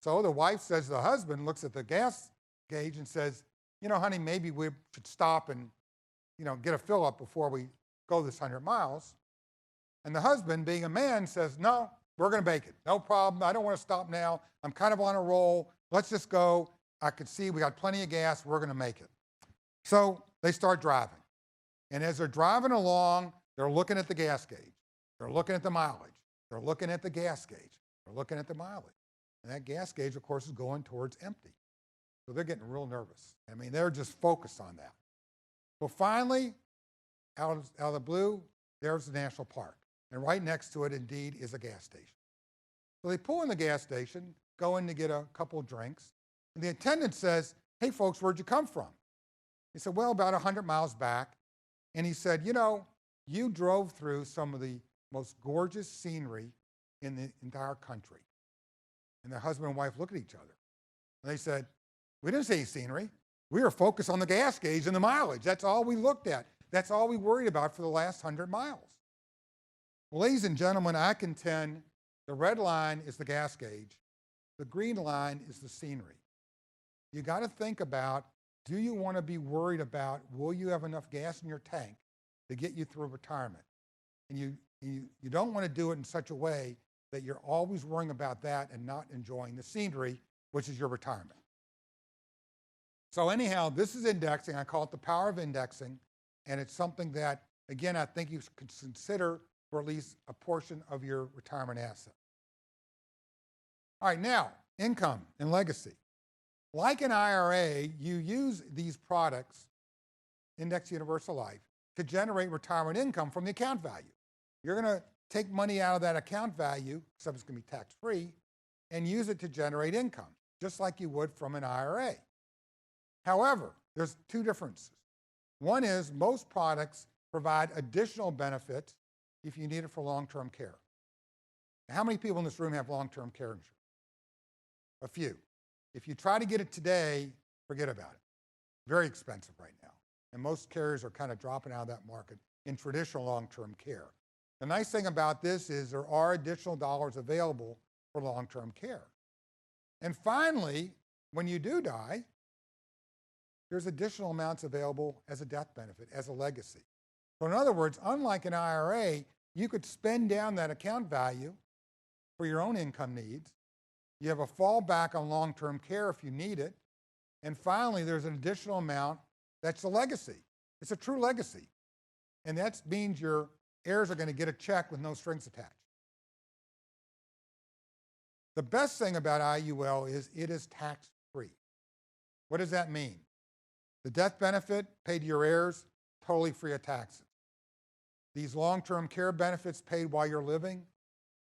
So the wife says to the husband, looks at the gas gauge and says, you know, honey, maybe we should stop and, get a fill up before we go this 100 miles. And the husband, being a man, says, no, we're going to make it. No problem. I don't want to stop now. I'm kind of on a roll. Let's just go. I can see we got plenty of gas. We're going to make it. So they start driving. And as they're driving along, they're looking at the gas gauge. They're looking at the mileage. They're looking at the gas gauge. They're looking at the mileage. And that gas gauge, of course, is going towards empty. So they're getting real nervous. I mean, they're just focused on that. Well, finally, out of the blue, there's the national park. And right next to it, indeed, is a gas station. So they pull in the gas station, go in to get a couple of drinks. And the attendant says, hey, folks, where'd you come from? He said, well, about 100 miles back. And he said, you drove through some of the most gorgeous scenery in the entire country. And the husband and wife look at each other. And they said, we didn't see scenery. We were focused on the gas gauge and the mileage. That's all we looked at. That's all we worried about for the last 100 miles. Well, ladies and gentlemen, I contend the red line is the gas gauge. The green line is the scenery. You got to think about, do you want to be worried about, will you have enough gas in your tank to get you through retirement? And you don't want to do it in such a way that you're always worrying about that and not enjoying the scenery, which is your retirement. So anyhow, this is indexing. I call it the power of indexing, and it's something that, again, I think you could consider for at least a portion of your retirement asset. All right, now, income and legacy. Like an IRA, you use these products, Index Universal Life, to generate retirement income from the account value. You're going to take money out of that account value, except it's going to be tax-free, and use it to generate income, just like you would from an IRA. However, there's two differences. One is most products provide additional benefits if you need it for long-term care. Now, how many people in this room have long-term care insurance? A few. If you try to get it today, forget about it. Very expensive right now. And most carriers are kind of dropping out of that market in traditional long-term care. The nice thing about this is there are additional dollars available for long-term care. And finally, when you do die, there's additional amounts available as a death benefit, as a legacy. So in other words, unlike an IRA, you could spend down that account value for your own income needs. You have a fallback on long-term care if you need it. And finally, there's an additional amount that's a legacy. It's a true legacy. And that means your heirs are going to get a check with no strings attached. The best thing about IUL is it is tax-free. What does that mean? The death benefit paid to your heirs, totally free of taxes. These long-term care benefits paid while you're living,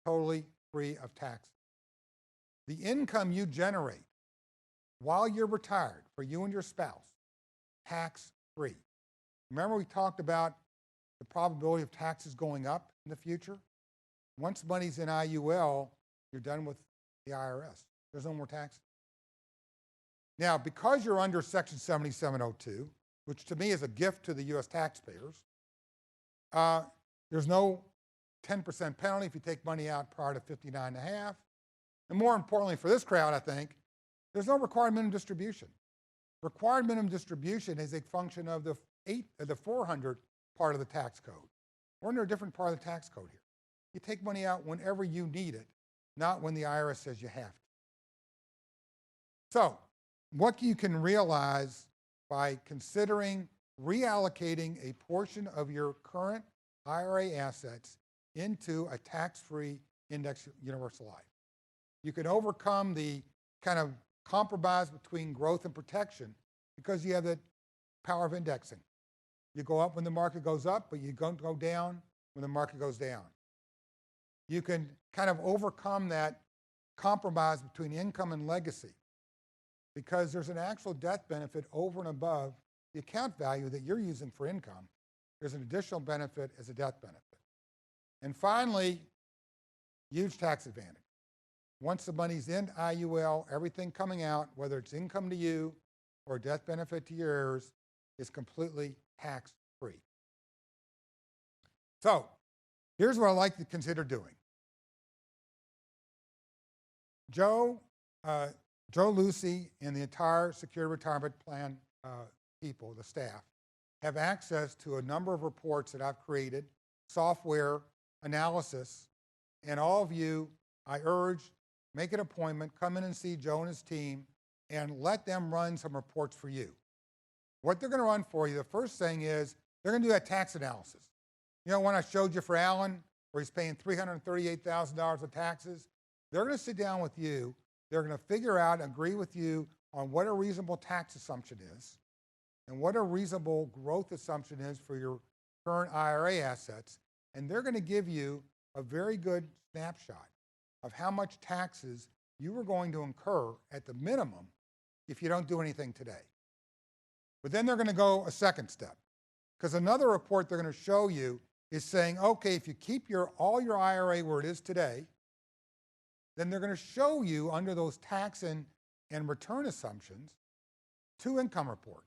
totally free of taxes. The income you generate while you're retired for you and your spouse, tax-free. Remember we talked about the probability of taxes going up in the future? Once money's in IUL, you're done with the IRS. There's no more taxes. Now, because you're under Section 7702, which to me is a gift to the U.S. taxpayers, there's no 10% penalty if you take money out prior to 59.5. And more importantly for this crowd, I think, there's no required minimum distribution. Required minimum distribution is a function of the 400 part of the tax code. We're under a different part of the tax code here. You take money out whenever you need it, not when the IRS says you have to. So, what you can realize by considering reallocating a portion of your current IRA assets into a tax-free Index Universal Life. You can overcome the kind of compromise between growth and protection because you have the power of indexing. You go up when the market goes up, but you don't go down when the market goes down. You can kind of overcome that compromise between income and legacy because there's an actual death benefit over and above the account value that you're using for income. There's an additional benefit as a death benefit. And finally, huge tax advantage. Once the money's in IUL, everything coming out, whether it's income to you or death benefit to your heirs, is completely tax-free. So, here's what I like to consider doing. Joe, Lucey, and the entire Secure Retirement Plan people, the staff, have access to a number of reports that I've created, software analysis, and all of you, I urge, make an appointment, come in and see Joe and his team, and let them run some reports for you. What they're going to run for you, the first thing is they're going to do that tax analysis. You know, when I showed you for Alan, where he's paying $338,000 of taxes, they're going to sit down with you. They're going to figure out, agree with you on what a reasonable tax assumption is and what a reasonable growth assumption is for your current IRA assets. And they're going to give you a very good snapshot of how much taxes you are going to incur at the minimum if you don't do anything today. But then they're going to go a second step, because another report they're going to show you is saying, okay, if you keep all your IRA where it is today, then they're going to show you under those tax and return assumptions 2 income reports.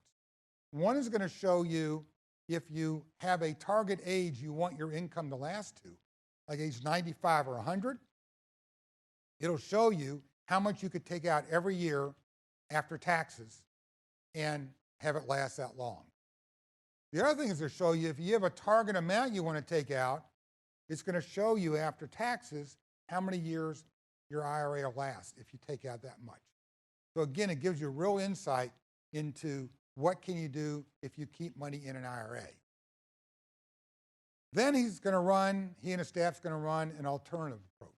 One is going to show you if you have a target age you want your income to last to, like age 95 or 100, it'll show you how much you could take out every year after taxes and have it last that long. The other thing is to show you if you have a target amount you want to take out, it's going to show you after taxes how many years your IRA will last if you take out that much. So again, it gives you real insight into what can you do if you keep money in an IRA. Then he and his staff's going to run an alternative approach.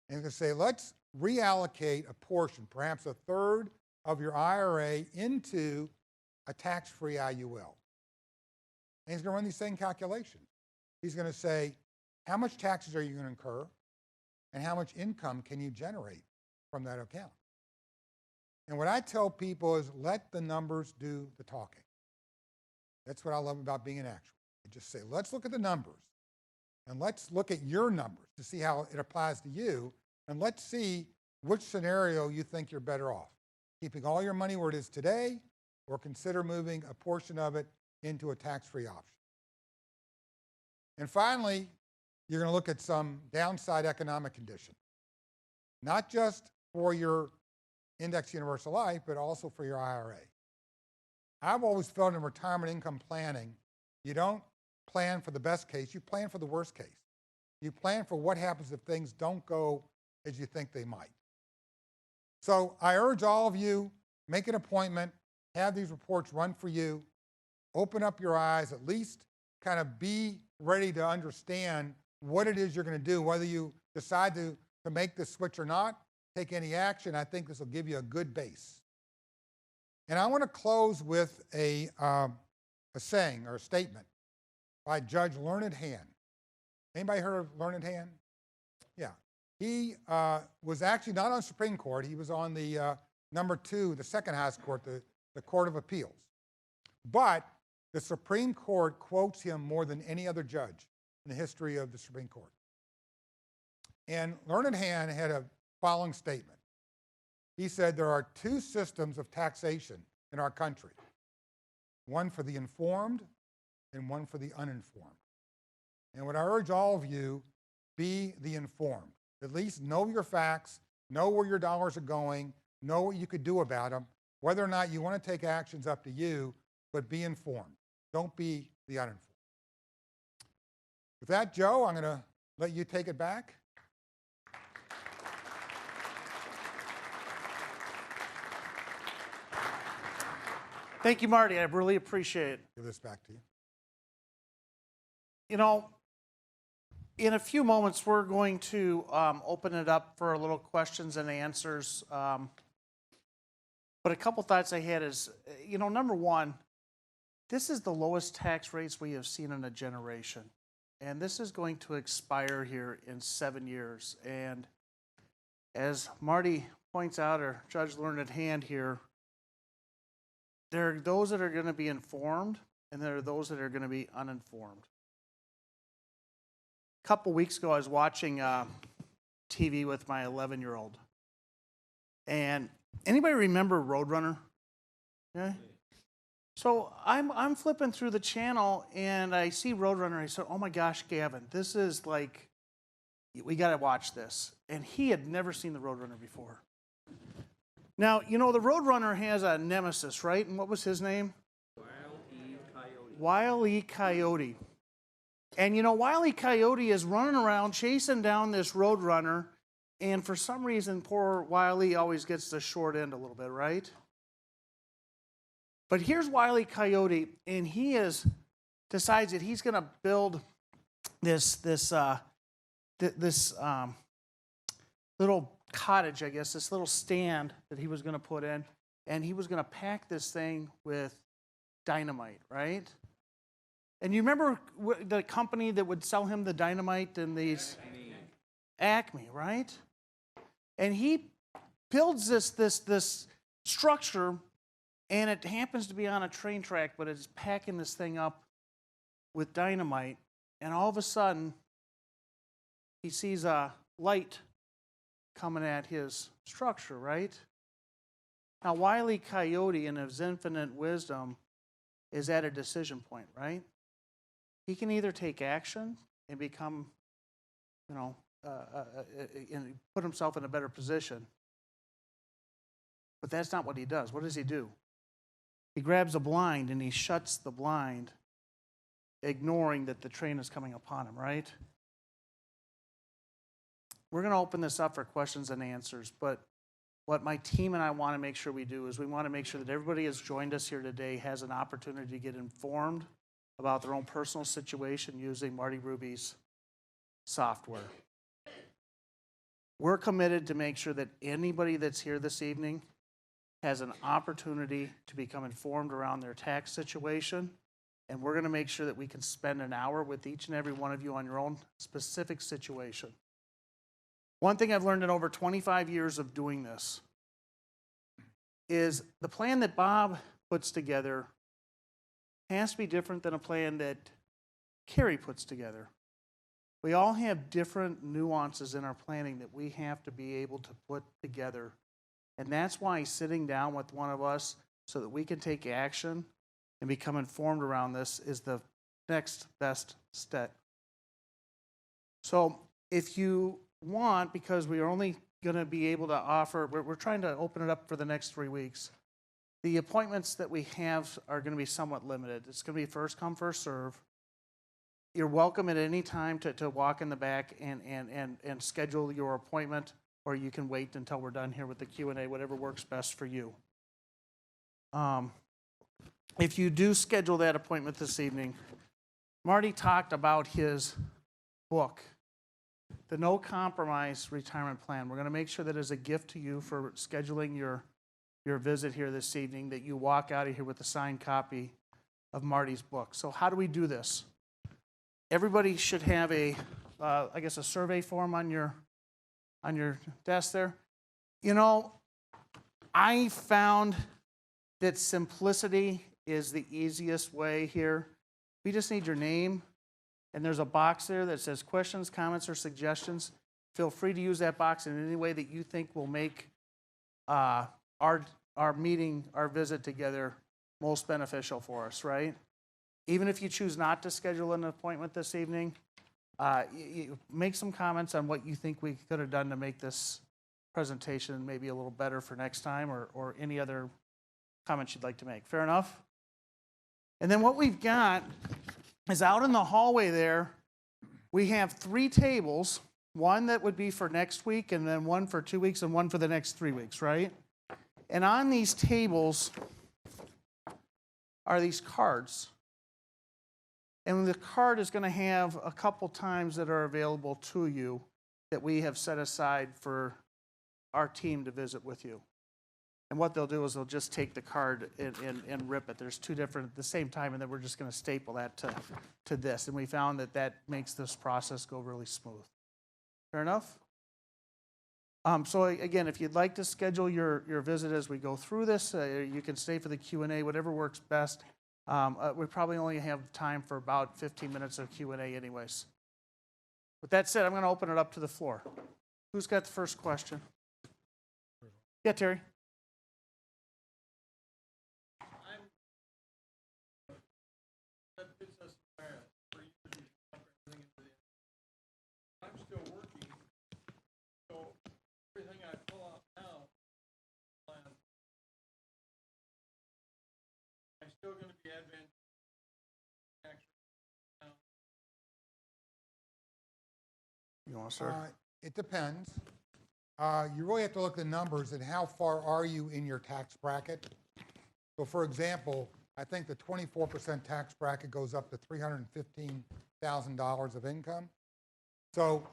And he's going to say, let's reallocate a portion, perhaps a third of your IRA into a tax-free IUL. And he's going to run these same calculations. He's going to say, how much taxes are you going to incur? And how much income can you generate from that account? And what I tell people is let the numbers do the talking. That's what I love about being an actuary. I just say, let's look at the numbers. And let's look at your numbers to see how it applies to you. And let's see which scenario you think you're better off. Keeping all your money where it is today, or consider moving a portion of it into a tax-free option. And finally, you're going to look at some downside economic conditions, not just for your index universal life, but also for your IRA. I've always felt in retirement income planning, you don't plan for the best case, you plan for the worst case. You plan for what happens if things don't go as you think they might. So I urge all of you, make an appointment, have these reports run for you, open up your eyes, at least kind of be ready to understand what it is you're going to do, whether you decide to make this switch or not, take any action. I think this will give you a good base. And I want to close with a saying or a statement by Judge Learned Hand. Anybody heard of Learned Hand? Yeah. He was actually not on Supreme Court. He was on the number 2, the second highest court, the Court of Appeals. But the Supreme Court quotes him more than any other judge in the history of the Supreme Court. And Learned Hand had a following statement. He said, there are 2 systems of taxation in our country, one for the informed and one for the uninformed. And what I urge all of you, be the informed. At least know your facts, know where your dollars are going, know what you could do about them. Whether or not you want to take actions, up to you, but be informed. Don't be the uninformed. With that, Joe, I'm going to let you take it back. Thank you, Marty. I really appreciate it. Give this back to you. You know, in a few moments, we're going to open it up for a little questions and answers. But a couple thoughts I had is, you know, number one, this is the lowest tax rates we have seen in a generation. And this is going to expire here in 7 years. And as Marty points out, or Judge Learned Hand here, there are those that are going to be informed, and there are those that are going to be uninformed. A couple weeks ago, I was watching TV with my 11-year-old. And anybody remember Roadrunner? Yeah. So I'm flipping through the channel, and I see Roadrunner. I said, oh my gosh, Gavin, this is like, we got to watch this. And he had never seen the Roadrunner before. Now, you know, the Roadrunner has a nemesis, right? And what was his name? Wile E. Coyote. Wile E. Coyote. And, you know, Wile E. Coyote is running around chasing down this Roadrunner, and for some reason, poor Wile E. always gets the short end a little bit, right? But here's Wile E. Coyote, and he decides that he's going to build this little cottage, I guess, this little stand that he was going to put in, and he was going to pack this thing with dynamite, right? And you remember the company that would sell him the dynamite and these? Acme, right? And he builds this structure, and it happens to be on a train track, but it's packing this thing up with dynamite, and all of a sudden, he sees a light coming at his structure, right? Now, Wile E. Coyote, in his infinite wisdom, is at a decision point, right? He can either take action and become, you know, and put himself in a better position. But that's not what he does. What does he do? He grabs a blind and he shuts the blind, ignoring that the train is coming upon him, right? we're going to open this up for questions and answers, but what my team and I want to make sure we do is we want to make sure that everybody has joined us here today has an opportunity to get informed about their own personal situation using Marty Ruby's software. We're committed to make sure that anybody that's here this evening has an opportunity to become informed around their tax situation, and we're going to make sure that we can spend an hour with each and every one of you on your own specific situation. One thing I've learned in over 25 years of doing this is the plan that Bob puts together has to be different than a plan that Carrie puts together. We all have different nuances in our planning that we have to be able to put together. And that's why sitting down with one of us so that we can take action and become informed around this is the next best step. So if you want, because we are only going to be able to offer, we're trying to open it up for the next 3 weeks. The appointments that we have are going to be somewhat limited. It's going to be first come, first serve. You're welcome at any time to walk in the back and schedule your appointment, or you can wait until we're done here with the Q&A, whatever works best for you. If you do schedule that appointment this evening, Marty talked about his book, the No Compromise Retirement Plan. We're going to make sure that as a gift to you for scheduling your visit here this evening, that you walk out of here with a signed copy of Marty's book. So how do we do this? Everybody should have a survey form on your desk there. You know, I found that simplicity is the easiest way here. We just need your name, and there's a box there that says questions, comments, or suggestions. Feel free to use that box in any way that you think will make our meeting, our visit together most beneficial for us, right? Even if you choose not to schedule an appointment this evening, you make some comments on what you think we could have done to make this presentation maybe a little better for next time, or any other comments you'd like to make. Fair enough? And then what we've got is out in the hallway there, we have 3 tables, one that would be for next week, and then one for 2 weeks, and one for the next 3 weeks, right? And on these tables are these cards. And the card is going to have a couple times that are available to you that we have set aside for our team to visit with you. And what they'll do is they'll just take the card and rip it. There's 2 different at the same time, and then we're just going to staple that to this. And we found that makes this process go really smooth. Fair enough? So again, if you'd like to schedule your visit as we go through this, you can stay for the Q&A, whatever works best. We probably only have time for about 15 minutes of Q&A anyways. With that said, I'm going to open it up to the floor. Who's got the first question? Yeah, Terry. I'm still working, so everything I pull out now, I'm still going to be advanced. You want to start? It depends. You really have to look at the numbers and how far are you in your tax bracket. So for example, I think the 24% tax bracket goes up to $315,000 of income. So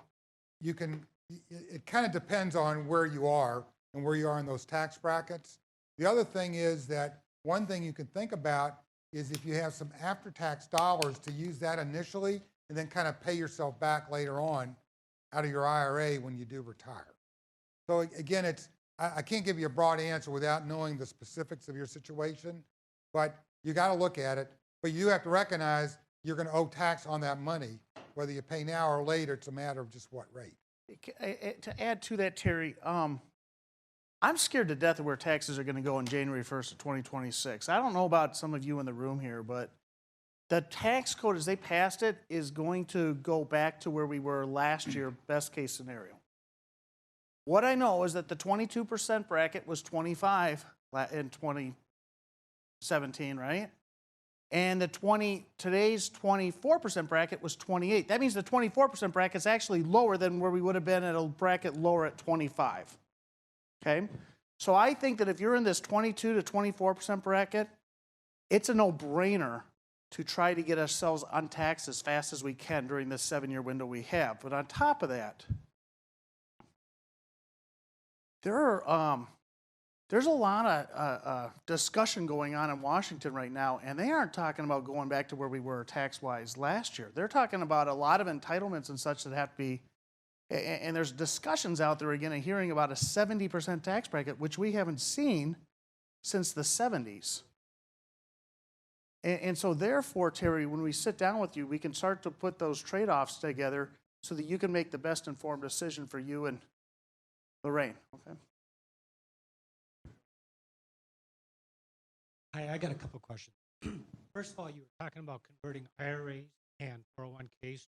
you can, it kind of depends on where you are and where you are in those tax brackets. The other thing is that one thing you can think about is if you have some after-tax dollars to use that initially and then kind of pay yourself back later on out of your IRA when you do retire. So again, I can't give you a broad answer without knowing the specifics of your situation, but you got to look at it. But you have to recognize you're going to owe tax on that money, whether you pay now or later. It's a matter of just what rate. To add to that, Terry, I'm scared to death of where taxes are going to go on January 1st of 2026. I don't know about some of you in the room here, but the tax code, as they passed it, is going to go back to where we were last year, best case scenario. What I know is that the 22% bracket was 25 in 2017, right? And today's 24% bracket was 28. That means the 24% bracket is actually lower than where we would have been at a bracket lower at 25. Okay? So I think that if you're in this 22 to 24% bracket, it's a no-brainer to try to get ourselves untaxed as fast as we can during this 7-year window we have. But on top of that, there's a lot of discussion going on in Washington right now, and they aren't talking about going back to where we were tax-wise last year. They're talking about a lot of entitlements and such that have to be, and there's discussions out there again and hearing about a 70% tax bracket, which we haven't seen since the 70s. And so therefore, Terry, when we sit down with you, we can start to put those trade-offs together so that you can make the best informed decision for you and Lorraine. Okay. Hi, I got a couple of questions. First of all, you were talking about converting IRAs and 401ks.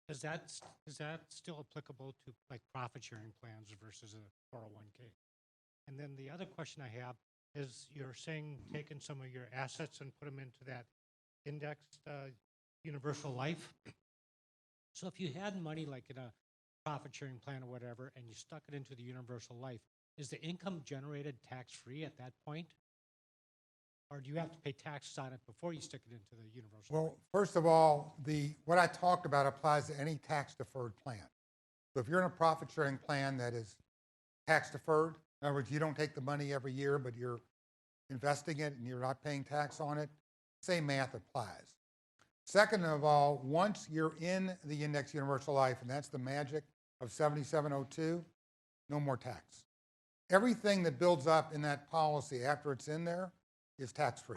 Is that still applicable to like profit sharing plans versus a 401k? And then the other question I have is you're saying taking some of your assets and put them into that indexed universal life. So if you had money like in a profit sharing plan or whatever, and you stuck it into the universal life, is the income generated tax-free at that point? Or do you have to pay taxes on it before you stick it into the universal life? Well, first of all, what I talked about applies to any tax-deferred plan. So if you're in a profit-sharing plan that is tax-deferred, in other words, you don't take the money every year, but you're investing it and you're not paying tax on it, same math applies. Second of all, once you're in the index universal life, and that's the magic of 7702, no more tax. Everything that builds up in that policy after it's in there is tax-free.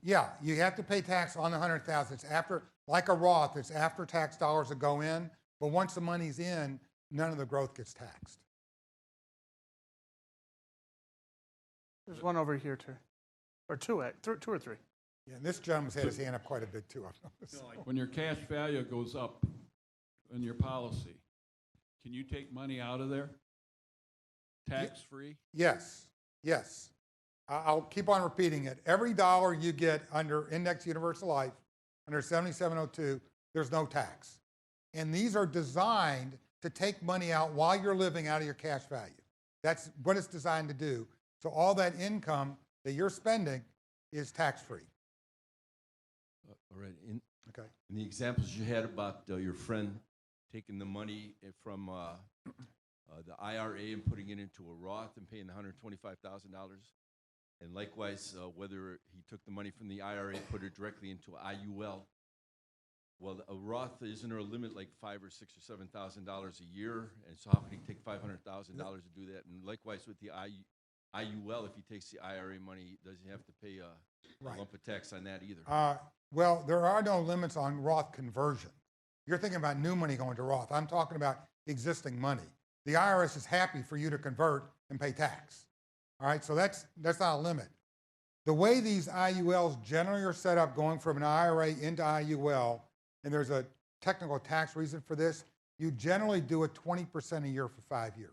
Yeah, you have to pay tax on the 100,000. It's after, like a Roth, it's after tax dollars that go in, but once the money's in, none of the growth gets taxed. There's one over here, too. Or two or three. Yeah, and this gentleman's had his hand up quite a bit too. When your cash value goes up in your policy, can you take money out of there? Tax-free? Yes, yes. I'll keep on repeating it. Every dollar you get under Index Universal Life, under 7702, there's no tax. And these are designed to take money out while you're living out of your cash value. That's what it's designed to do. So all that income that you're spending is tax-free. All right. Okay. In the examples you had about your friend taking the money from the IRA and putting it into a Roth and paying the $125,000, and likewise, whether he took the money from the IRA and put it directly into IUL. Well, a Roth, isn't there a limit like $5,000 or $6,000 or $7,000 a year? And so how can he take $500,000 to do that? And likewise with the IUL, if he takes the IRA money, does he have to pay a lump of tax on that either? Well, there are no limits on Roth conversion. You're thinking about new money going to Roth. I'm talking about existing money. The IRS is happy for you to convert and pay tax. All right, so that's not a limit. The way these IULs generally are set up, going from an IRA into IUL, and there's a technical tax reason for this, you generally do it 20% a year for 5 years.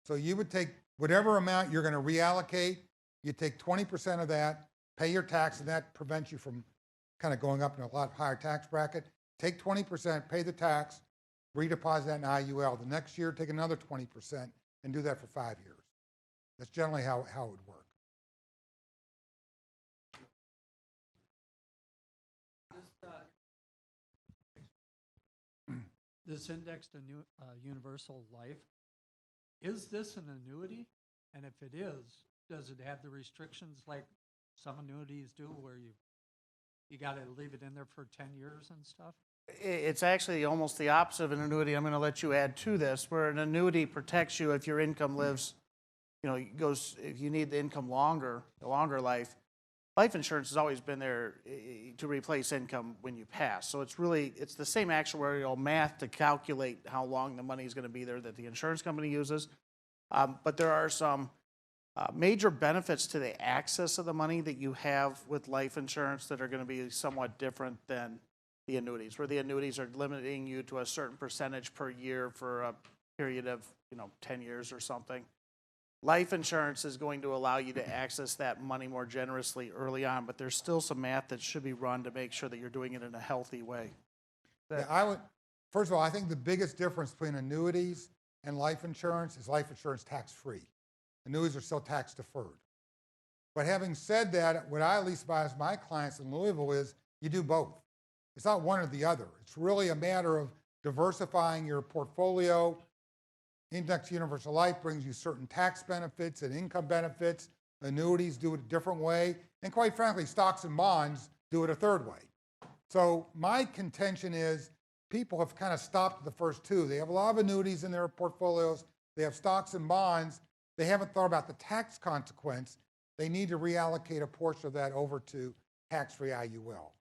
So you would take whatever amount you're going to reallocate, you take 20% of that, pay your tax, and that prevents you from kind of going up in a lot higher tax bracket. Take 20%, pay the tax, redeposit that in IUL. The next year, take another 20% and do that for 5 years. That's generally how it would work. This indexed universal life, is this an annuity? And if it is, does it have the restrictions like some annuities do where you got to leave it in there for 10 years and stuff? It's actually almost the opposite of an annuity. I'm going to let you add to this, where an annuity protects you if your income lives, if you need the income the longer life. Life insurance has always been there to replace income when you pass. So it's the same actuarial math to calculate how long the money is going to be there that the insurance company uses. But there are some major benefits to the access of the money that you have with life insurance that are going to be somewhat different than the annuities, where the annuities are limiting you to a certain percentage per year for period of, 10 years or something. Life insurance is going to allow you to access that money more generously early on, but there's still some math that should be run to make sure that you're doing it in a healthy way. Yeah, first of all, I think the biggest difference between annuities and life insurance is life insurance tax-free. Annuities are still tax deferred. But having said that, what I at least advise my clients in Louisville is you do both. It's not one or the other. It's really a matter of diversifying your portfolio. Index Universal Life brings you certain tax benefits and income benefits. Annuities do it a different way. And quite frankly, stocks and bonds do it a third way. So my contention is people have kind of stopped at the first two. They have a lot of annuities in their portfolios. They have stocks and bonds. They haven't thought about the tax consequence. They need to reallocate a portion of that over to tax-free IUL.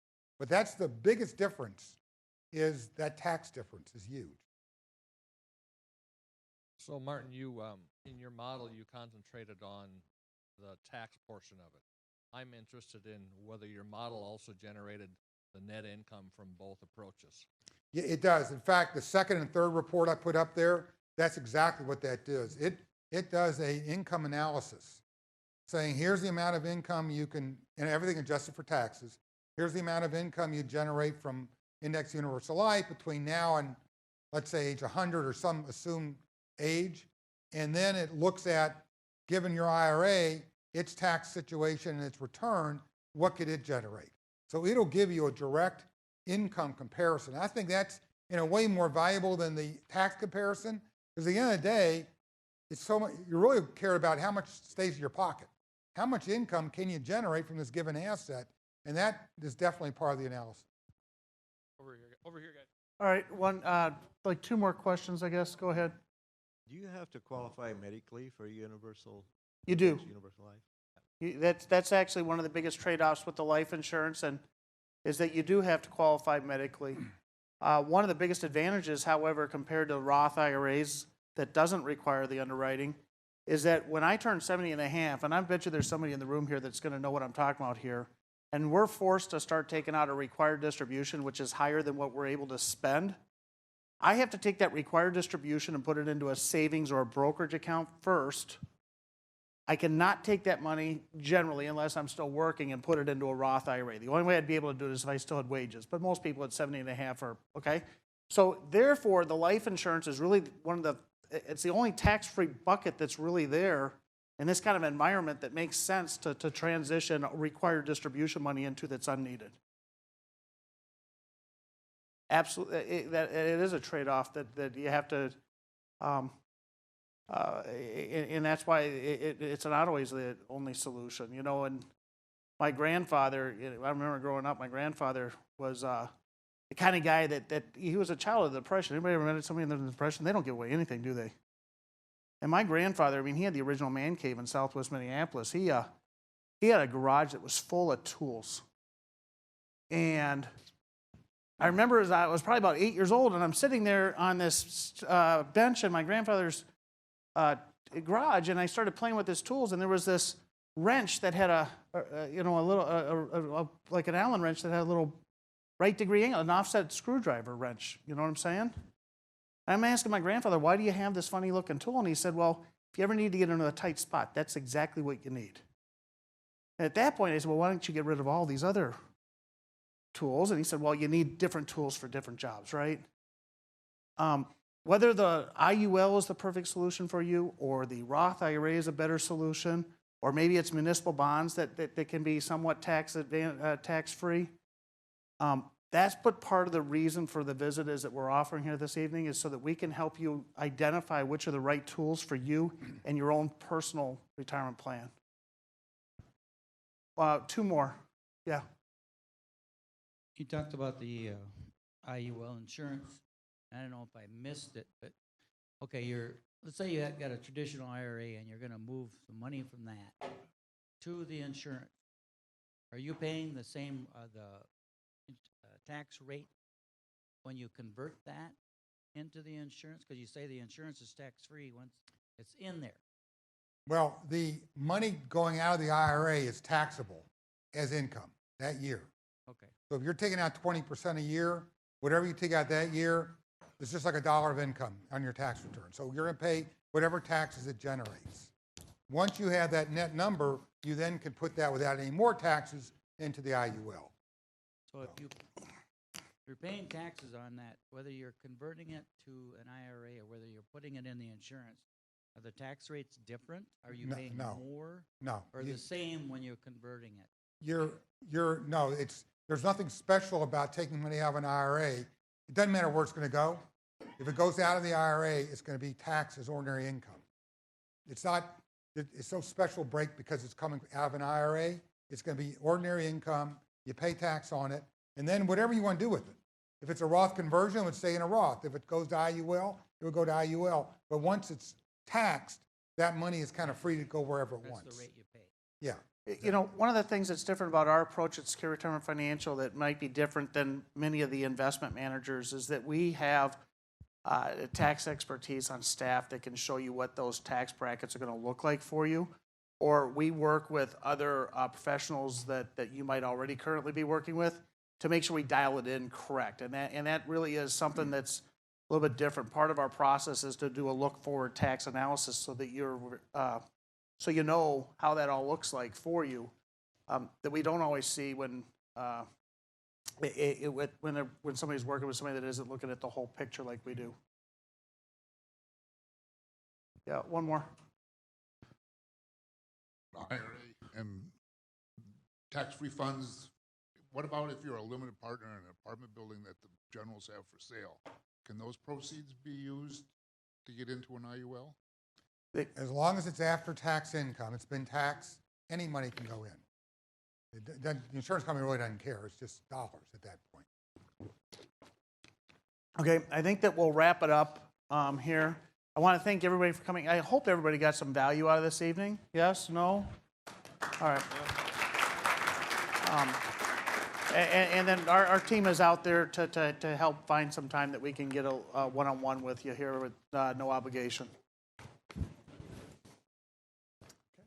But that's the biggest difference, is that tax difference is huge. So Martin, you, in your model, you concentrated on the tax portion of it. I'm interested in whether your model also generated the net income from both approaches. Yeah, it does. In fact, the second and third report I put up there, that's exactly what that does. It does an income analysis saying here's the amount of income you can, and everything adjusted for taxes, here's the amount of income you generate from Index Universal Life between now and, let's say, age 100 or some assumed age. And then it looks at, given your IRA, its tax situation and its return, what could it generate? So it'll give you a direct income comparison. I think that's in a way more valuable than the tax comparison, because at the end of the day, it's so much, you really care about how much stays in your pocket. How much income can you generate from this given asset? And that is definitely part of the analysis. Over here, guys. All right, like two more questions, I guess. Go ahead. Do you have to qualify medically for universal? You do. Universal life? That's actually one of the biggest trade-offs with the life insurance, and is that you do have to qualify medically. One of the biggest advantages, however, compared to Roth IRAs that doesn't require the underwriting, is that when I turn 70 and a half, and I bet you there's somebody in the room here that's going to know what I'm talking about here, and we're forced to start taking out a required distribution, which is higher than what we're able to spend, I have to take that required distribution and put it into a savings or a brokerage account first. I cannot take that money generally, unless I'm still working, and put it into a Roth IRA. The only way I'd be able to do it is if I still had wages, but most people at 70 and a half are, okay? So therefore, the life insurance is really it's the only tax-free bucket that's really there in this kind of environment that makes sense to transition required distribution money into that's unneeded. Absolutely, it is a trade-off that you have to, and that's why it's not always the only solution, and my grandfather, I remember growing up, my grandfather was the kind of guy that he was a child of the Depression. Anybody ever met somebody in the Depression? They don't give away anything, do they? And my grandfather, he had the original man cave in Southwest Minneapolis. He had a garage that was full of tools. And I remember as I was probably about 8 years old, and I'm sitting there on this bench in my grandfather's garage, and I started playing with his tools, and there was this wrench that had like an Allen wrench that had a little right degree angle, an offset screwdriver wrench. You know what I'm saying? I'm asking my grandfather, why do you have this funny looking tool? And he said, well, if you ever need to get into a tight spot, that's exactly what you need. And at that point, I said, well, why don't you get rid of all these other tools? And he said, well, you need different tools for different jobs, right? Whether the IUL is the perfect solution for you, or the Roth IRA is a better solution, or maybe it's municipal bonds that can be somewhat tax-free, that's what part of the reason for the visit is that we're offering here this evening, is so that we can help you identify which are the right tools for you and your own personal retirement plan. Two more. Yeah. You talked about the IUL insurance. I don't know if I missed it, but okay, let's say you have got a traditional IRA and you're going to move the money from that to the insurance. Are you paying the same tax rate when you convert that into the insurance? Because you say the insurance is tax-free once it's in there. Well, the money going out of the IRA is taxable as income that year. Okay. So if you're taking out 20% a year, whatever you take out that year, It's just like $1 of income on your tax return. So you're going to pay whatever taxes it generates. Once you have that net number, you then can put that without any more taxes into the IUL. So if you're paying taxes on that, whether you're converting it to an IRA or whether you're putting it in the insurance, are the tax rates different? Are you paying more? No. Or the same when you're converting it? No, there's nothing special about taking money out of an IRA. It doesn't matter where it's going to go. If it goes out of the IRA, it's going to be taxed as ordinary income. It's so special break because it's coming out of an IRA. It's going to be ordinary income. You pay tax on it, and then whatever you want to do with it. If it's a Roth conversion, it would stay in a Roth. If it goes to IUL, it would go to IUL. But once it's taxed, that money is kind of free to go wherever it wants. That's the rate you pay. Yeah. You know, one of the things that's different about our approach at Secure Retirement Financial that might be different than many of the investment managers is that we have tax expertise on staff that can show you what those tax brackets are going to look like for you. Or we work with other professionals that you might already currently be working with to make sure we dial it in correct. And that really is something that's a little bit different. Part of our process is to do a look-forward tax analysis so that so you know how that all looks like for you, that we don't always see when somebody's working with somebody that isn't looking at the whole picture like we do. Yeah, one more. IRA and tax-free funds. What about if you're a limited partner in an apartment building that the generals have for sale? Can those proceeds be used to get into an IUL? As long as it's after-tax income, it's been taxed, any money can go in. The insurance company really doesn't care. It's just dollars at that point. Okay, I think that we'll wrap it up here. I want to thank everybody for coming. I hope everybody got some value out of this evening. Yes? No? All right. And then our team is out there to help find some time that we can get a one-on-one with you here with no obligation.